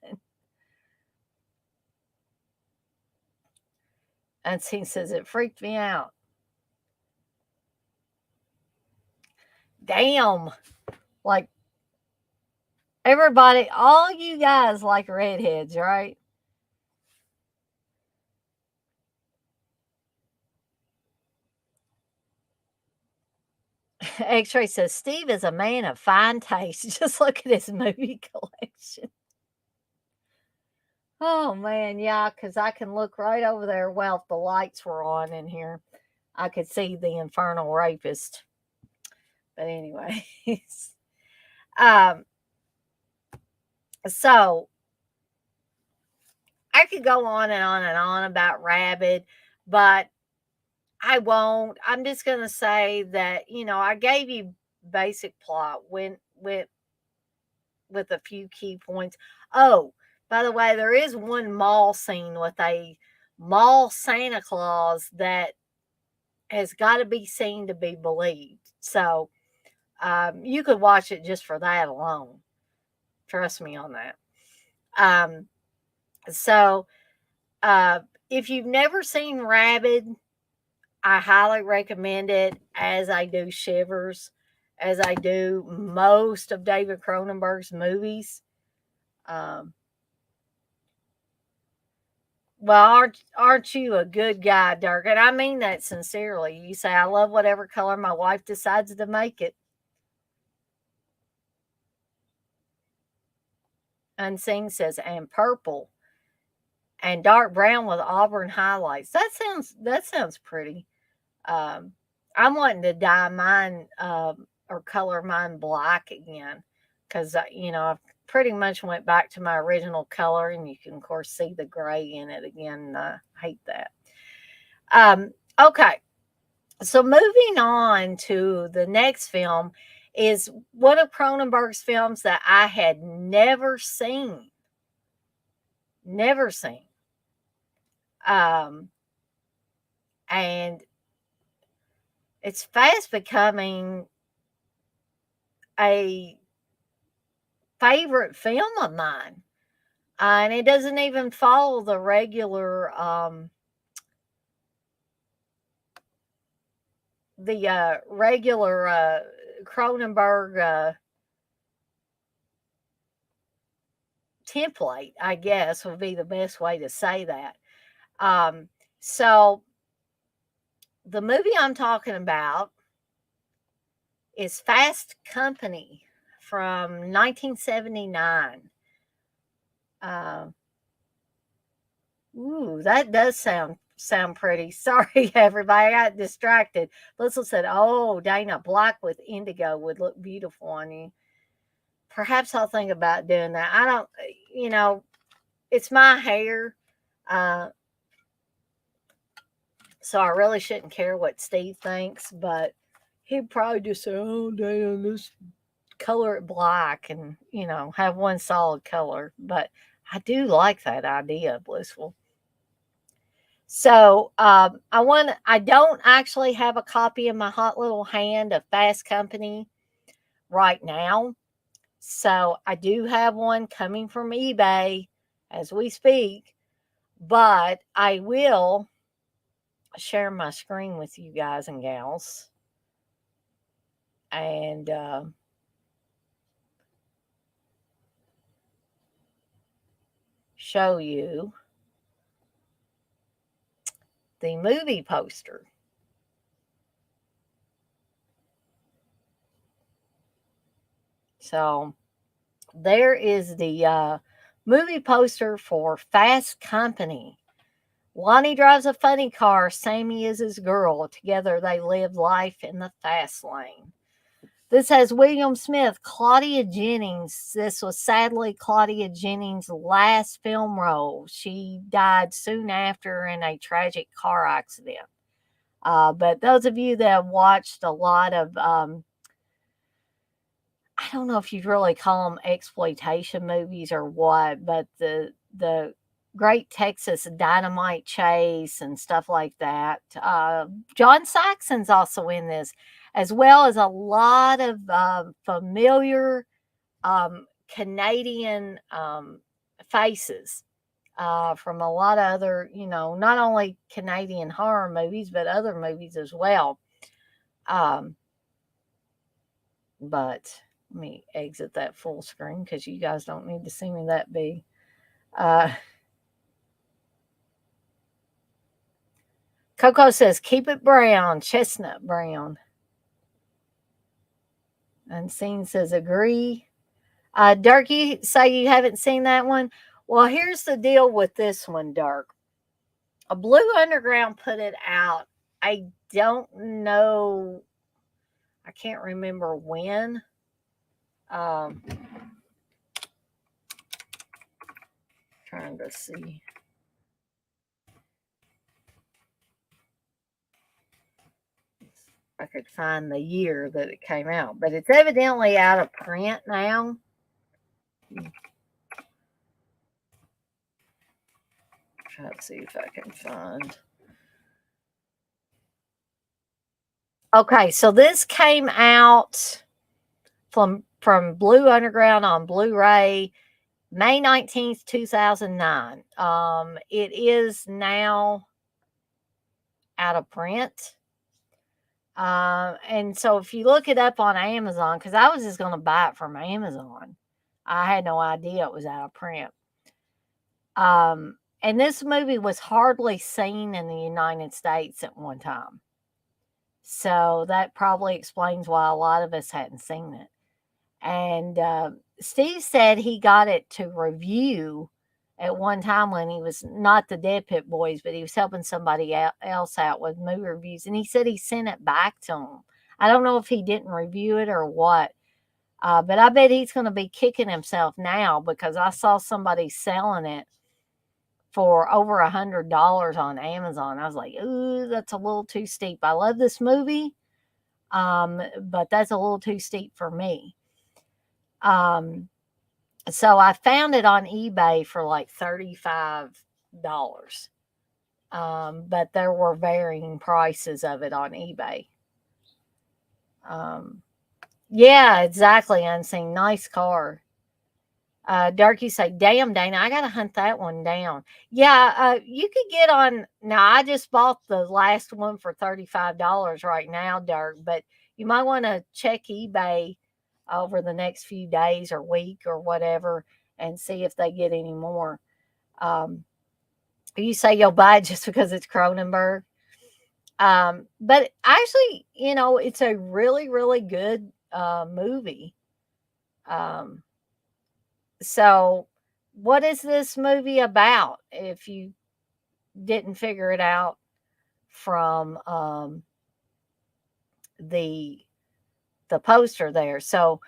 A: Unseen says, it freaked me out. Damn. Like, everybody, all you guys like redheads, right? X-Ray says, Steve is a man of fine taste. Just look at his movie collection. Oh, man, yeah, because I can look right over there. Well, if the lights were on in here, I could see the infernal rapist. But anyways, um, so I could go on and on and on about Rabid, but I won't. I'm just going to say that, I gave you basic plot with a few key points. Oh, by the way, there is one mall scene with a mall Santa Claus that has got to be seen to be believed. So you could watch it just for that alone. Trust me on that. Um, so uh, if you've never seen Rabid, I highly recommend it, as I do Shivers, as I do most of David Cronenberg's movies. Um, well, aren't you a good guy, Dirk? And I mean that sincerely. You say, I love whatever color my wife decides to make it. Unseen says, and purple and dark brown with auburn highlights. That sounds pretty. Um, I'm wanting to dye mine or color mine black again because I've pretty much went back to my original color, and you can of course see the gray in it again. I hate that. Okay, so moving on to the next film is one of Cronenberg's films that I had never seen. Never seen. Um, and it's fast becoming a favorite film of mine. And it doesn't even follow the regular Cronenberg template, I guess would be the best way to say that. So the movie I'm talking about is Fast Company from 1979. Ooh, that does sound pretty. Sorry, everybody, I got distracted. Lisa said, "Oh, Dana, black with indigo would look beautiful on you." Perhaps I'll think about doing that. I don't, it's my hair, uh, so I really shouldn't care what Steve thinks. But he'd probably just say, "Oh, Dana, this color it black and have one solid color." But I do like that idea, Blissful. So I don't actually have a copy in my hot little hand of Fast Company right now. So I do have one coming from eBay as we speak, but I will share my screen with you guys and gals and show you the movie poster. So there is the movie poster for Fast Company. Lonnie drives a funny car. Sammy is his girl. Together they live life in the fast lane. This has William Smith, Claudia Jennings. This was sadly Claudia Jennings' last film role. She died soon after in a tragic car accident. But those of you that have watched a lot of I don't know if you'd really call them exploitation movies or what, but the Great Texas Dynamite Chase and stuff like that. John Saxon's also in this, as well as a lot of familiar Canadian faces from a lot of other, not only Canadian horror movies, but other movies as well. Um, but let me exit that full screen because you guys don't need to see me that big. Coco says, keep it brown, chestnut brown. Unseen says, agree. Dirk, you say you haven't seen that one? Well, here's the deal with this one, Dirk. A Blue Underground put it out. I don't know. I can't remember when. Trying to see. I could find the year that it came out, but it's evidently out of print now. Try to see if I can find. Okay, so this came out from Blue Underground on Blu-ray May 19th, 2009. It is now out of print. And so if you look it up on Amazon, because I was just going to buy it from Amazon, I had no idea it was out of print. And this movie was hardly seen in the United States at one time. So that probably explains why a lot of us hadn't seen it. And Steve said he got it to review at one time when he was not the Dead Pit Boys, but he was helping somebody else out with movie reviews. And he said he sent it back to him. I don't know if he didn't review it or what, but I bet he's going to be kicking himself now because I saw somebody selling it for over $100 on Amazon. I was like, ooh, that's a little too steep. I love this movie, but that's a little too steep for me. So I found it on eBay for like $35. But there were varying prices of it on eBay. Yeah, exactly. Unseen. Nice car. Darky say, damn, Dana, I got to hunt that one down. Yeah, you could get on. Now, I just bought the last one for $35 right now, Dirk, but you might want to check eBay over the next few days or week or whatever and see if they get any more. You say you'll buy it just because it's Cronenberg. But actually, it's a really, really good movie. So, what is this movie about? If you didn't figure it out from the poster there, so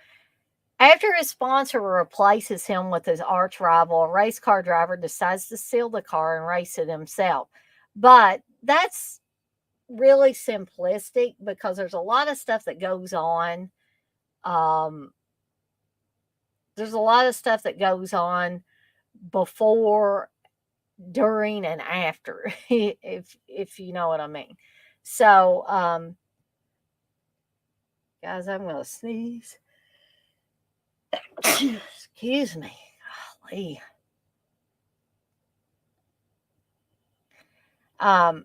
A: after his sponsor replaces him with his arch rival, a race car driver decides to steal the car and race it himself. But that's really simplistic because there's a lot of stuff that goes on. There's a lot of stuff that goes on before, during, and after, if you know what I mean. So, guys, I'm gonna sneeze. Excuse me. Golly. Now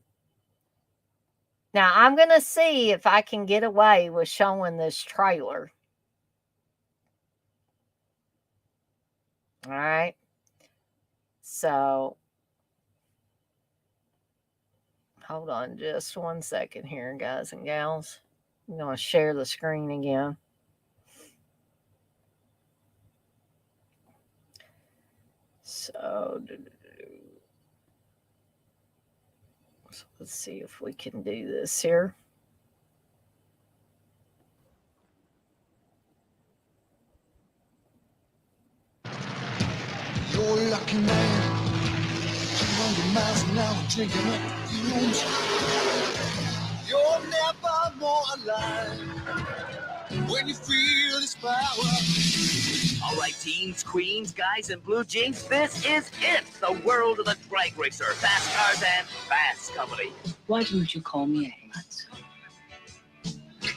A: I'm gonna see if I can get away with showing this trailer. All right. So hold on just 1 second here, guys and gals. I'm gonna share the screen again. So let's see if we can do this here.
B: You're a lucky man. 200 miles an hour drinking up the fumes. You're never more alive when you feel this power.
C: All right, teens, queens, guys in blue jeans, this is it. The world of the drag racer, fast cars, and fast company.
D: Why didn't you call me 8 months?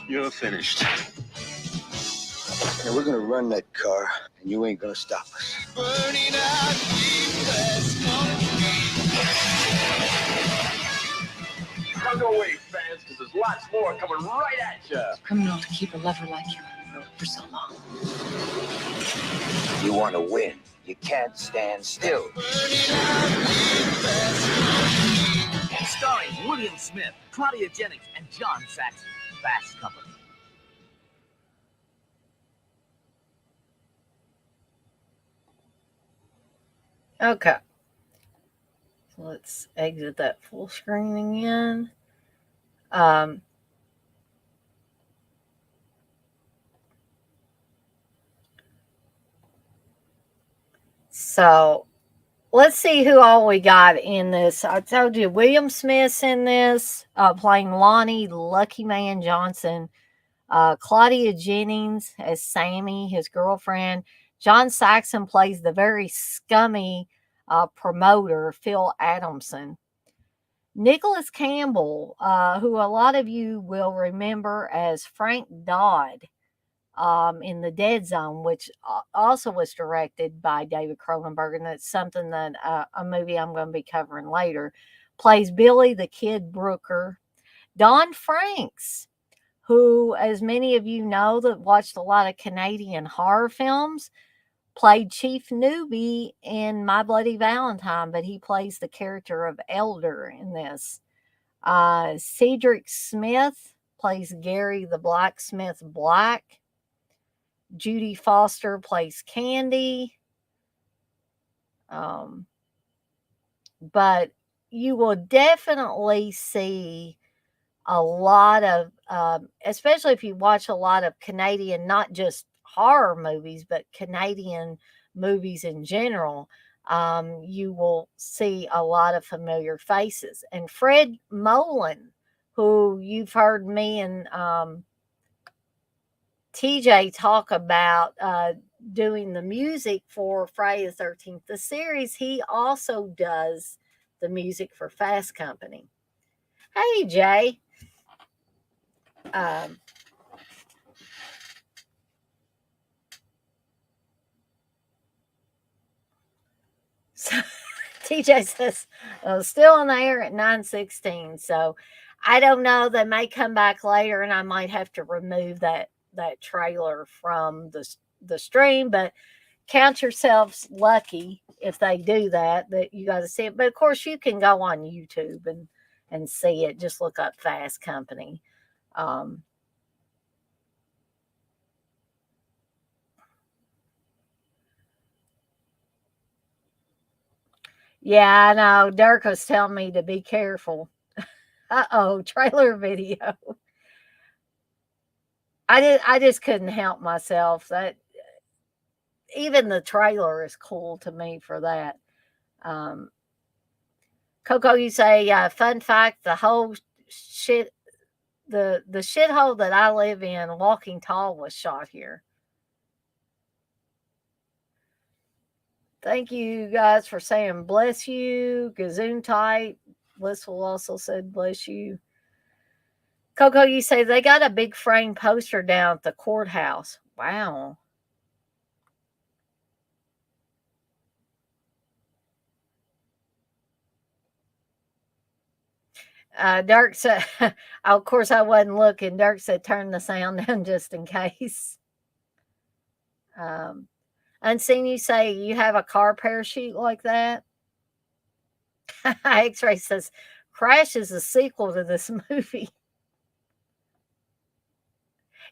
E: You're finished.
B: And we're gonna run that car, and you ain't gonna stop us. Burning out fast
E: Don't go away, fans, because there's lots more coming right at you.
D: It's criminal to keep a lover like you on the road for so long.
B: You want to win. You can't stand still.
C: Starring William Smith, Claudia Jennings, and John Saxon, Fast Company.
A: Okay. So let's exit that full screen again. So let's see who all we got in this. I told you William Smith's in this, playing Lonnie Lucky Man Johnson. Claudia Jennings as Sammy, his girlfriend. John Saxon plays the very scummy promoter, Phil Adamson. Nicholas Campbell, who a lot of you will remember as Frank Dodd in The Dead Zone, which also was directed by David Cronenberg, and that's something that a movie I'm going to be covering later, plays Billy the Kid Brooker. Don Franks, who, as many of you know that watched a lot of Canadian horror films, played Chief Newbie in My Bloody Valentine, but he plays the character of Elder in this. Cedric Smith plays Gary the Blacksmith Black. Judy Foster plays Candy. But you will definitely see a lot of, especially if you watch a lot of Canadian, not just horror movies, but Canadian movies in general, you will see a lot of familiar faces. And Fred Molan, who you've heard me and TJ talk about doing the music for Friday the 13th, the series, he also does the music for Fast Company. Hey, Jay. So TJ says still on the air at 9:16. So I don't know. They may come back later, and I might have to remove that trailer from the stream. But count yourselves lucky if they do that you got to see it. But of course, you can go on YouTube and see it. Just look up Fast Company. Yeah, I know. Dirk was telling me to be careful. Trailer video. I just couldn't help myself. That even the trailer is cool to me for that. Coco, you say fun fact: the whole shit, the shithole that I live in, Walking Tall, was shot here. Thank you guys for saying bless you. Gazoon tight. Blissful also said bless you. Coco, you say they got a big frame poster down at the courthouse. Wow. Dirk said, of course, I wasn't looking. Dirk said, turn the sound down just in case. Um, Unseen, you say you have a car parachute like that? X Ray says, Crash is a sequel to this movie.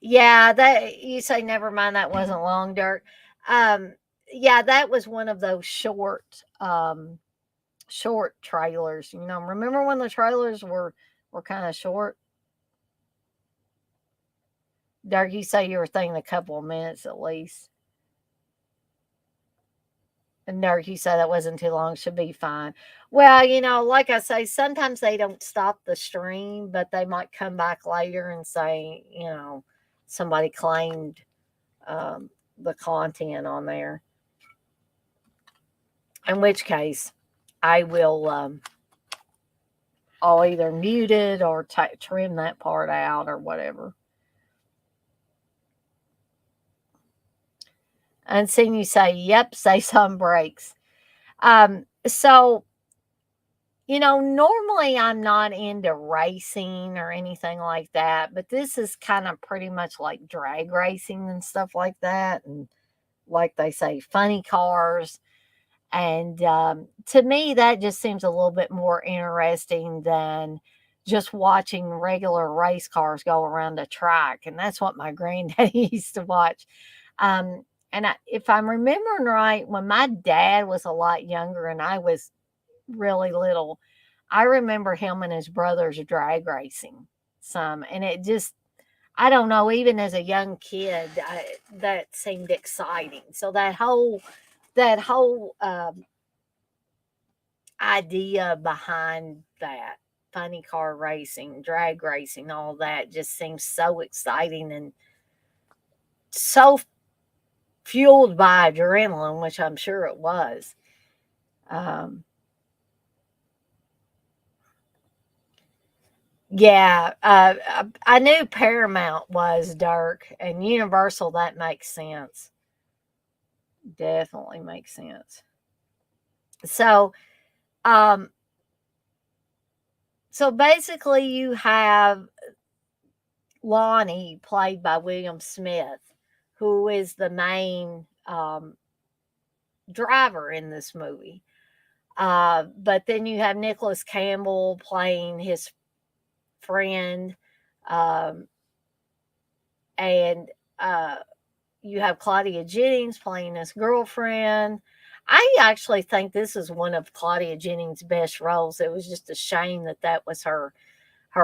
A: Yeah, that you say, never mind, that wasn't long, Dirk. Um, yeah, that was one of those short trailers. Remember when the trailers were kind of short? Dirk, you say you were thinking a couple of minutes at least. And Dirk, you say that wasn't too long, should be fine. Well, like I say, sometimes they don't stop the stream, but they might come back later and say, somebody claimed the content on there. In which case, I will, I'll either mute it or trim that part out or whatever. Unseen, you say, yep, say some breaks. So, normally I'm not into racing or anything like that, but this is kind of pretty much like drag racing and stuff like that. And like they say, funny cars. And to me, that just seems a little bit more interesting than just watching regular race cars go around a track. And that's what my granddaddy used to watch. And if I'm remembering right, when my dad was a lot younger and I was really little, I remember him and his brothers drag racing some. And it just, I don't know, even as a young kid, that seemed exciting. So that whole idea behind that funny car racing, drag racing, all that just seems so exciting and so fueled by adrenaline, which I'm sure it was. Um, yeah, I knew Paramount was Dirk, and Universal. That makes sense. Definitely makes sense. So, um, so basically, you have Lonnie, played by William Smith, who is the main driver in this movie. But then you have Nicholas Campbell playing his friend, um, and you have Claudia Jennings playing his girlfriend. I actually think this is one of Claudia Jennings' best roles. It was just a shame that was her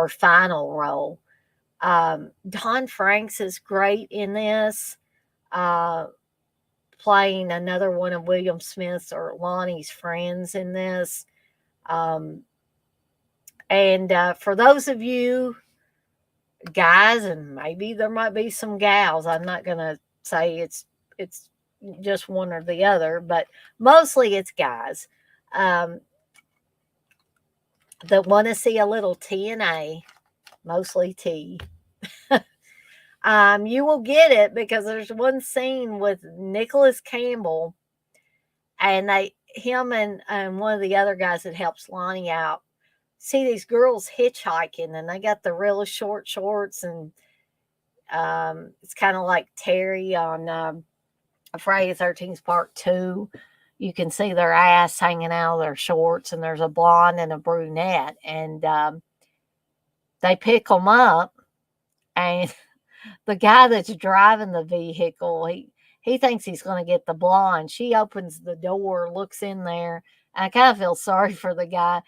A: final role. Don Franks is great in this, uh, playing another one of William Smith's or Lonnie's friends in this. Um, and for those of you guys, and maybe there might be some gals, I'm not going to say it's just one or the other, but mostly it's guys that want to see a little TNA, mostly T. You will get it because there's one scene with Nicholas Campbell and him and one of the other guys that helps Lonnie out see these girls hitchhiking and they got the really short shorts and it's kind of like Terry on Friday the 13th Part 2. You can see their ass hanging out of their shorts and there's a blonde and a brunette and they pick them up and the guy that's driving the vehicle, he thinks he's going to get the blonde. She opens the door, looks in there. I kind of feel sorry for the guy.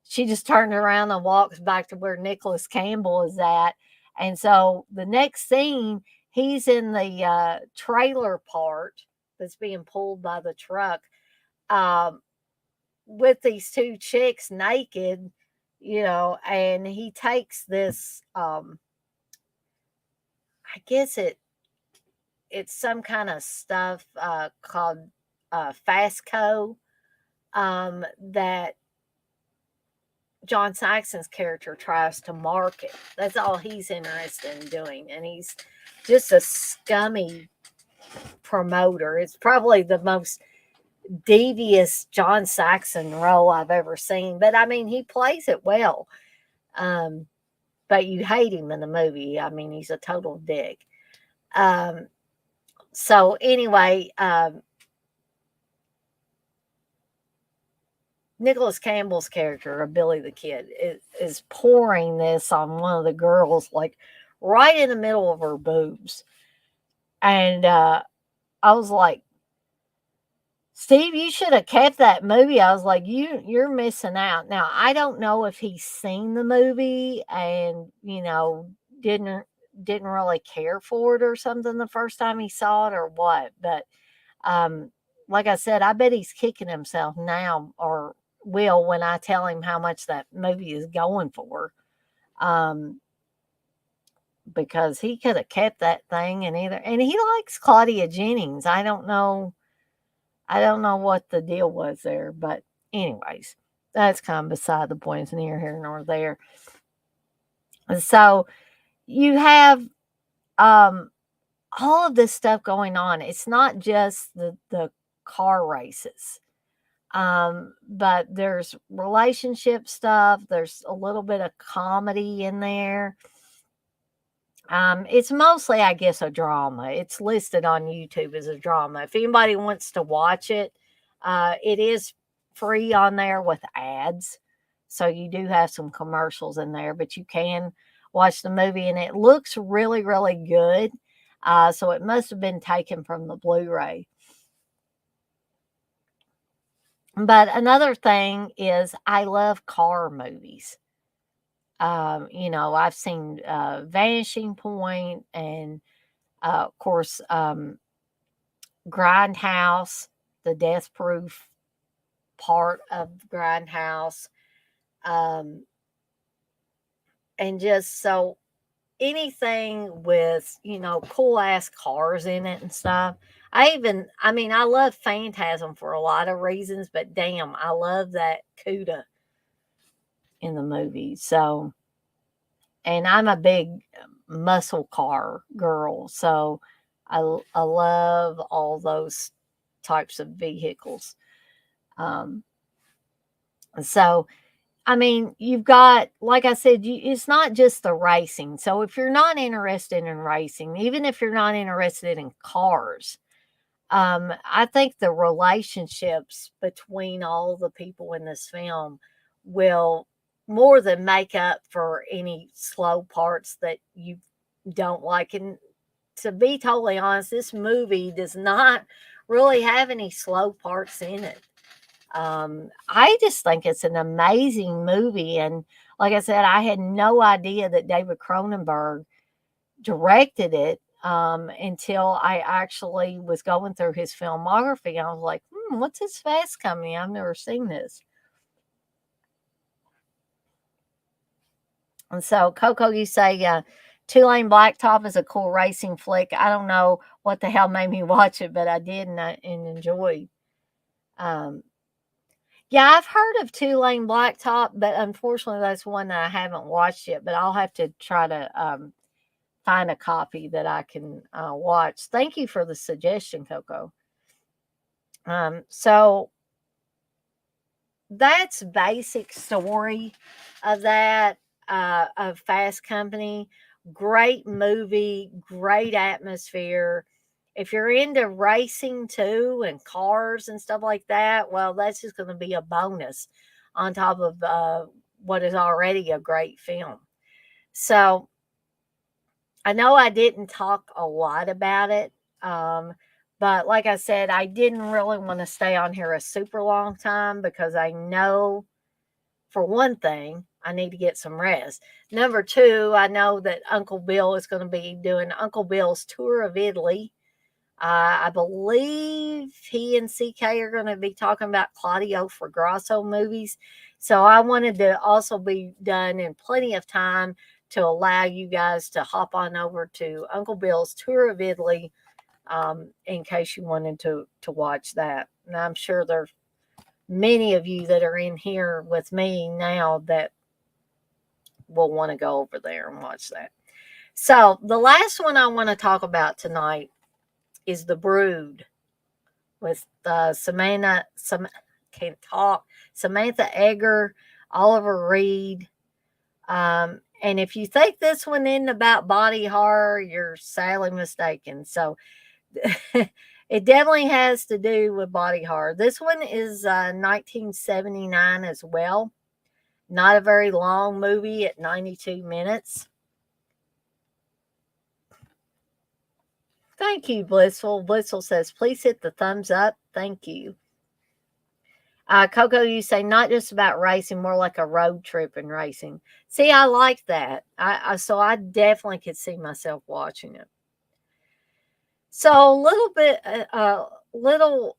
A: She just turned around and walks back to where Nicholas Campbell is at. And so the next scene, he's in the trailer part that's being pulled by the truck with these two chicks naked, and he takes this, I guess it's some kind of stuff called Fastco that John Saxon's character tries to market. That's all he's interested in doing. And he's just a scummy promoter. It's probably the most devious John Saxon role I've ever seen. But I mean, he plays it well. But you hate him in the movie. I mean, he's a total dick. So anyway, Nicholas Campbell's character, Billy the Kid, is pouring this on one of the girls, like right in the middle of her boobs. And I was like, Steve, you should have kept that movie. I was like, you're missing out. Now, I don't know if he's seen the movie and, didn't really care for it or something the first time he saw it or what. But like I said, I bet he's kicking himself now, or will, when I tell him how much that movie is going for. Because he could have kept that thing, and he likes Claudia Jennings. I don't know what the deal was there, but anyways, that's kind of beside the point. It's neither here nor there. And so you have all of this stuff going on. It's not just the car races. But there's relationship stuff. There's a little bit of comedy in there. It's mostly, I guess, a drama. It's listed on YouTube as a drama. If anybody wants to watch it, it is free on there with ads. So you do have some commercials in there, but you can watch the movie, and it looks really, really good. So it must have been taken from the Blu-ray. But another thing is I love car movies. I've seen Vanishing Point and, of course, Grindhouse, the Death Proof part of Grindhouse. And just so anything with, cool ass cars in it and stuff. I love Phantasm for a lot of reasons, but damn, I love that CUDA in the movie. So, and I'm a big muscle car girl, so I love all those types of vehicles. So, you've got, like I said, it's not just the racing. So if you're not interested in racing, even if you're not interested in cars, I think the relationships between all the people in this film will more than make up for any slow parts that you don't like. And to be totally honest, this movie does not really have any slow parts in it. I just think it's an amazing movie. And like I said, I had no idea that David Cronenberg directed it until I actually was going through his filmography. I was like, what's his Fast Company? I've never seen this. And so, Coco, you say Two-Lane Blacktop is a cool racing flick. I don't know what the hell made me watch it, but I did and enjoyed. Yeah, I've heard of Two-Lane Blacktop, but unfortunately, that's one that I haven't watched yet. But I'll have to try to find a copy that I can watch. Thank you for the suggestion, Coco. So that's basic story of that, of Fast Company. Great movie, great atmosphere. If you're into racing too and cars and stuff like that, well, that's just going to be a bonus on top of what is already a great film. So I know I didn't talk a lot about it, but like I said, I didn't really want to stay on here a super long time because I know, for one thing, I need to get some rest. Number two, I know that Uncle Bill is going to be doing Uncle Bill's tour of Italy. I believe he and CK are going to be talking about Claudio Fragrasso movies. So I wanted to also be done in plenty of time to allow you guys to hop on over to Uncle Bill's tour of Italy in case you wanted to watch that. And I'm sure there's many of you that are in here with me now that will want to go over there and watch that. So the last one I want to talk about tonight is The Brood with can't talk, Samantha Eggar, Oliver Reed. And if you think this one isn't about body horror, you're sadly mistaken. So it definitely has to do with body horror. This one is 1979 as well. Not a very long movie at 92 minutes. Thank you, Blissful. Blissful says, please hit the thumbs up. Thank you. Coco, you say not just about racing, more like a road trip and racing. See, I like that. So I definitely could see myself watching it. So a little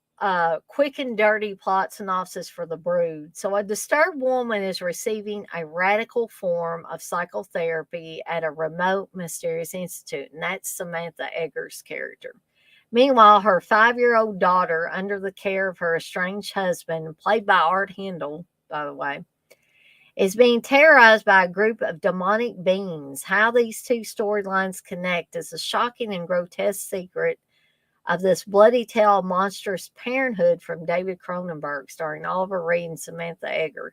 A: quick and dirty plot synopsis for The Brood. So a disturbed woman is receiving a radical form of psychotherapy at a remote, mysterious institute, and that's Samantha Eggar's character. Meanwhile, her 5-year-old daughter, under the care of her estranged husband, played by Art Hindle, by the way, is being terrorized by a group of demonic beings. How these two storylines connect is a shocking and grotesque secret of this bloody tale of monstrous parenthood from David Cronenberg, starring Oliver Reed and Samantha Eggar.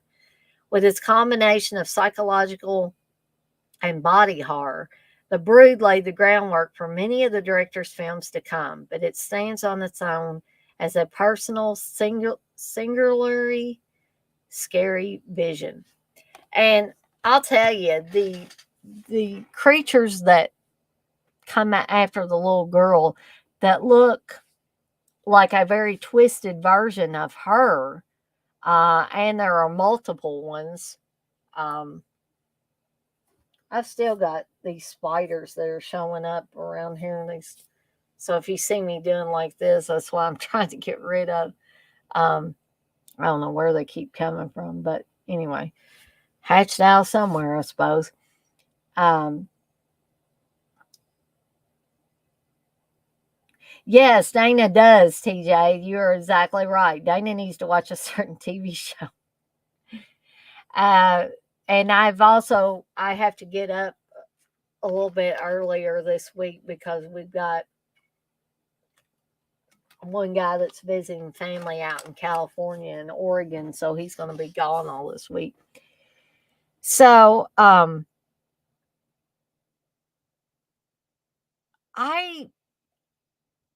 A: With its combination of psychological and body horror, The Brood laid the groundwork for many of the director's films to come, but it stands on its own as a personal, singularly scary vision. And I'll tell you, the creatures that come after the little girl that look like a very twisted version of her, and there are multiple ones. I've still got these spiders that are showing up around here. So if you see me doing like this, that's why I'm trying to get rid of. I don't know where they keep coming from, but anyway, hatched out somewhere, I suppose. Yes, Dana does, TJ. You're exactly right. Dana needs to watch a certain TV show. And I have to get up a little bit earlier this week because we've got one guy that's visiting family out in California and Oregon, so he's going to be gone all this week. So,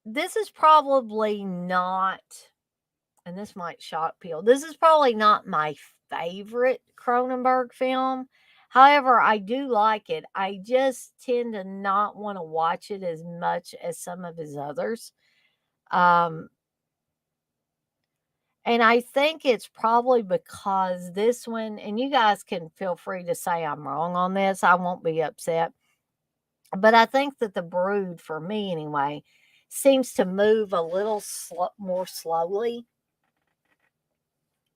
A: this is probably not, and this might shock people, this is probably not my favorite Cronenberg film. However, I do like it. I just tend to not want to watch it as much as some of his others. And I think it's probably because this one, and you guys can feel free to say I'm wrong on this. I won't be upset. But I think that The Brood, for me anyway, seems to move a little more slowly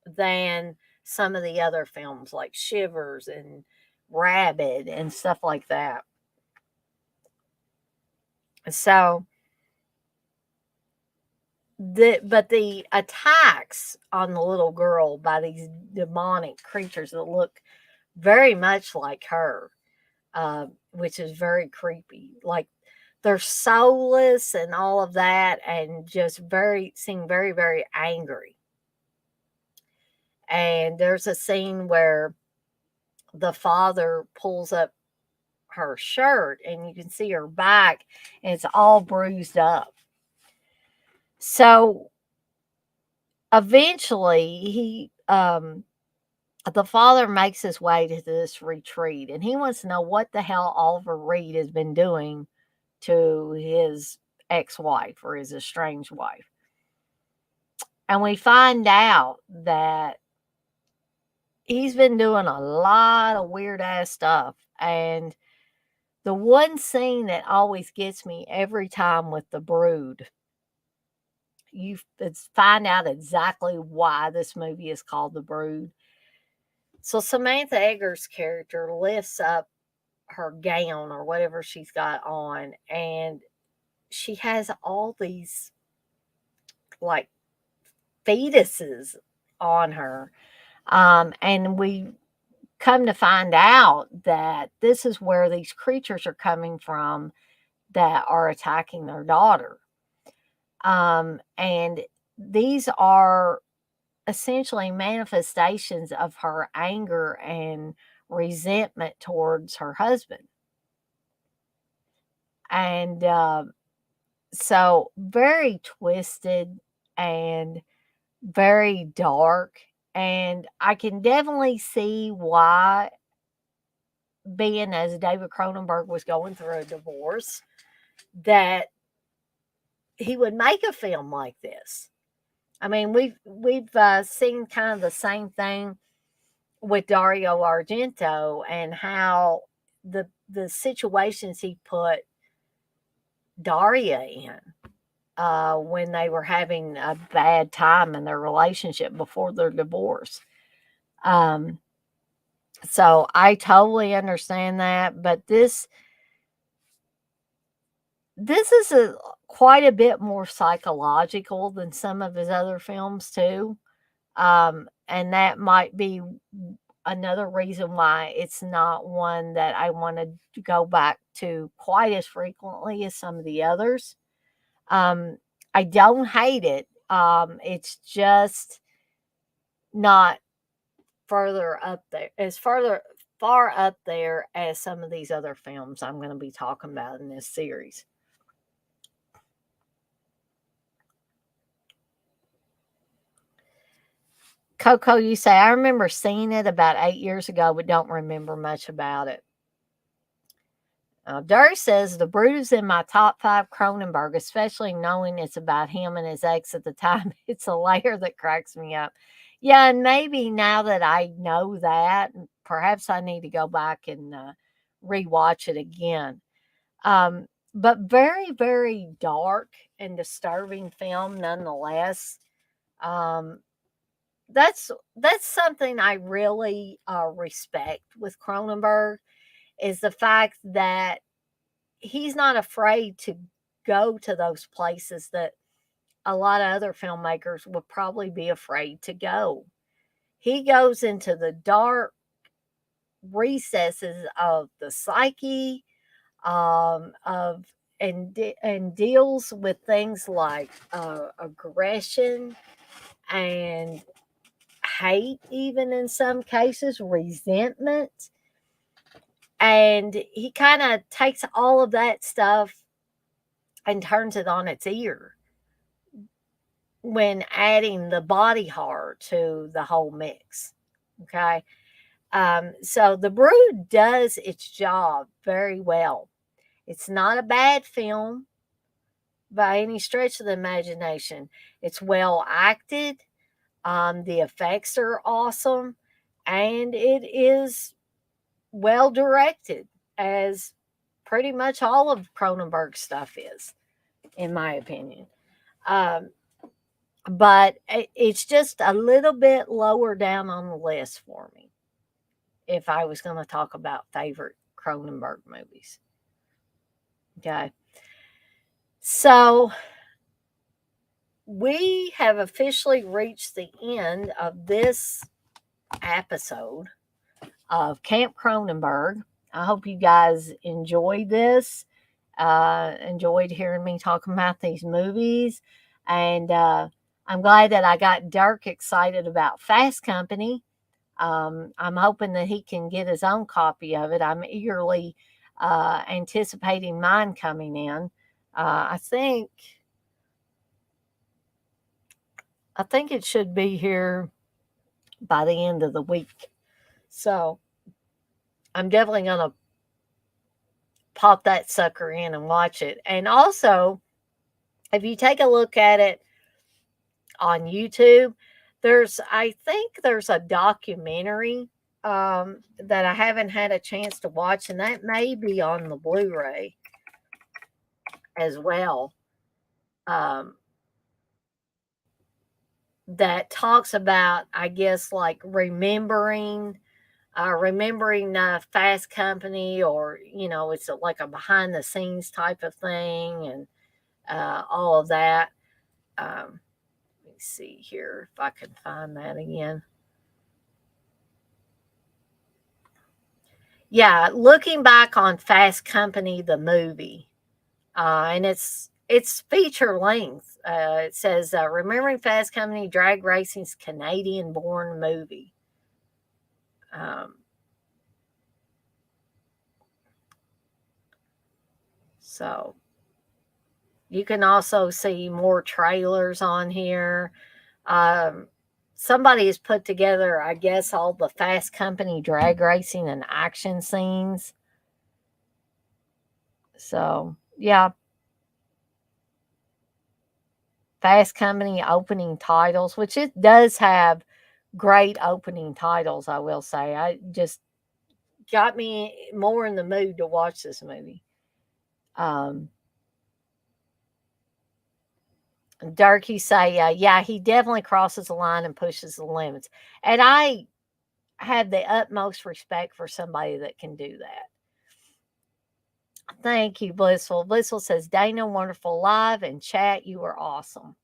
A: than some of the other films like Shivers and Rabid and stuff like that. So, but the attacks on the little girl by these demonic creatures that look very much like her, which is very creepy. Like they're soulless and all of that, and just seem very, very angry. And there's a scene where the father pulls up her shirt and you can see her back and it's all bruised up. So eventually the father makes his way to this retreat and he wants to know what the hell Oliver Reed has been doing to his ex-wife or his estranged wife. And we find out that he's been doing a lot of weird ass stuff. And the one scene that always gets me every time with The Brood, you find out exactly why this movie is called The Brood. So Samantha Eggar's character lifts up her gown or whatever she's got on, and she has all these like fetuses on her. And we come to find out that this is where these creatures are coming from that are attacking their daughter. And these are essentially manifestations of her anger and resentment towards her husband. And so, very twisted and very dark. And I can definitely see why, being as David Cronenberg was going through a divorce, that he would make a film like this. I mean, we've seen kind of the same thing with Dario Argento and how the situations he put Daria in when they were having a bad time in their relationship before their divorce. Um, so I totally understand that, but this is quite a bit more psychological than some of his other films too. And that might be another reason why it's not one that I want to go back to quite as frequently as some of the others. Um, I don't hate it. It's just not further up there, as far up there as some of these other films I'm going to be talking about in this series. Coco, you say, I remember seeing it about 8 years ago, but don't remember much about it. Dirk says, The Brood is in my top 5 Cronenberg, especially knowing it's about him and his ex at the time. It's a layer that cracks me up. Yeah, and maybe now that I know that, perhaps I need to go back and rewatch it again. But very, very dark and disturbing film nonetheless. That's something I really respect with Cronenberg, is the fact that he's not afraid to go to those places that a lot of other filmmakers would probably be afraid to go. He goes into the dark recesses of the psyche, of and deals with things like aggression and hate, even in some cases, resentment. And he kind of takes all of that stuff and turns it on its ear when adding the body horror to the whole mix. Okay. So The Brood does its job very well. It's not a bad film by any stretch of the imagination. It's well acted. The effects are awesome, and it is well directed, as pretty much all of Cronenberg's stuff is, in my opinion. Um, but it's just a little bit lower down on the list for me if I was going to talk about favorite Cronenberg movies. Okay. So we have officially reached the end of this episode of Camp Cronenberg. I hope you guys enjoyed this. Enjoyed hearing me talking about these movies. And I'm glad that I got Dirk excited about Fast Company. I'm hoping that he can get his own copy of it. I'm eagerly anticipating mine coming in. I think it should be here by the end of the week. So I'm definitely going to pop that sucker in and watch it. And also, if you take a look at it on YouTube, I think there's a documentary that I haven't had a chance to watch, and that may be on the Blu-ray as well. That talks about, I guess, like remembering Fast Company, or it's like a behind the scenes type of thing, and all of that. Let me see here if I can find that again. Yeah, looking back on Fast Company, the movie, and it's feature length. It says Remembering Fast Company Drag Racing's Canadian-born movie. So you can also see more trailers on here. Somebody has put together, I guess, all the Fast Company drag racing and action scenes. So, yeah. Fast Company opening titles, which it does have great opening titles, I will say. I just got me more in the mood to watch this movie. Durkee say, yeah, he definitely crosses the line and pushes the limits. And I have the utmost respect for somebody that can do that. Thank you, Blissful. Blissful says, Dana, wonderful live and chat. You are awesome.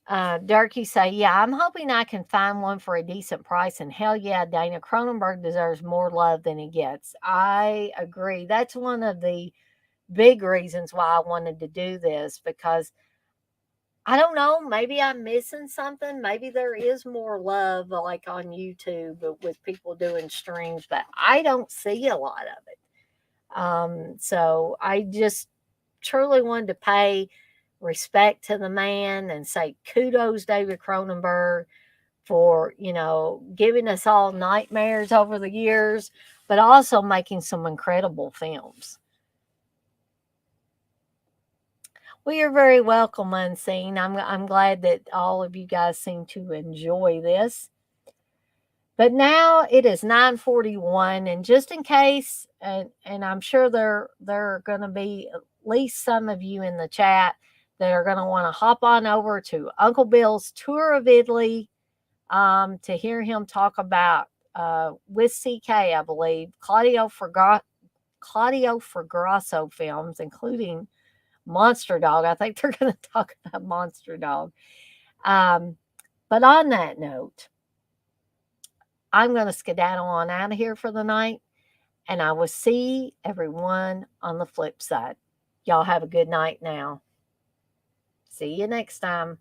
A: Durkee say, yeah, I'm hoping I can find one for a decent price. And hell yeah, Dana, Cronenberg deserves more love than he gets. I agree. That's one of the big reasons why I wanted to do this, because I don't know, maybe I'm missing something. Maybe there is more love like on YouTube with people doing streams, but I don't see a lot of it. So I just truly wanted to pay respect to the man and say kudos, David Cronenberg, for, giving us all nightmares over the years, but also making some incredible films. Well, you're very welcome, Unseen. I'm glad that all of you guys seem to enjoy this. But now it is 9:41, and just in case, and I'm sure there are going to be at least some of you in the chat that are going to want to hop on over to Uncle Bill's tour of Italy to hear him talk about with CK, I believe, Claudio Fragrasso films, including Monster Dog. I think they're going to talk about Monster Dog. But on that note, I'm going to skedaddle on out of here for the night, and I will see everyone on the flip side. Y'all have a good night now. See you next time.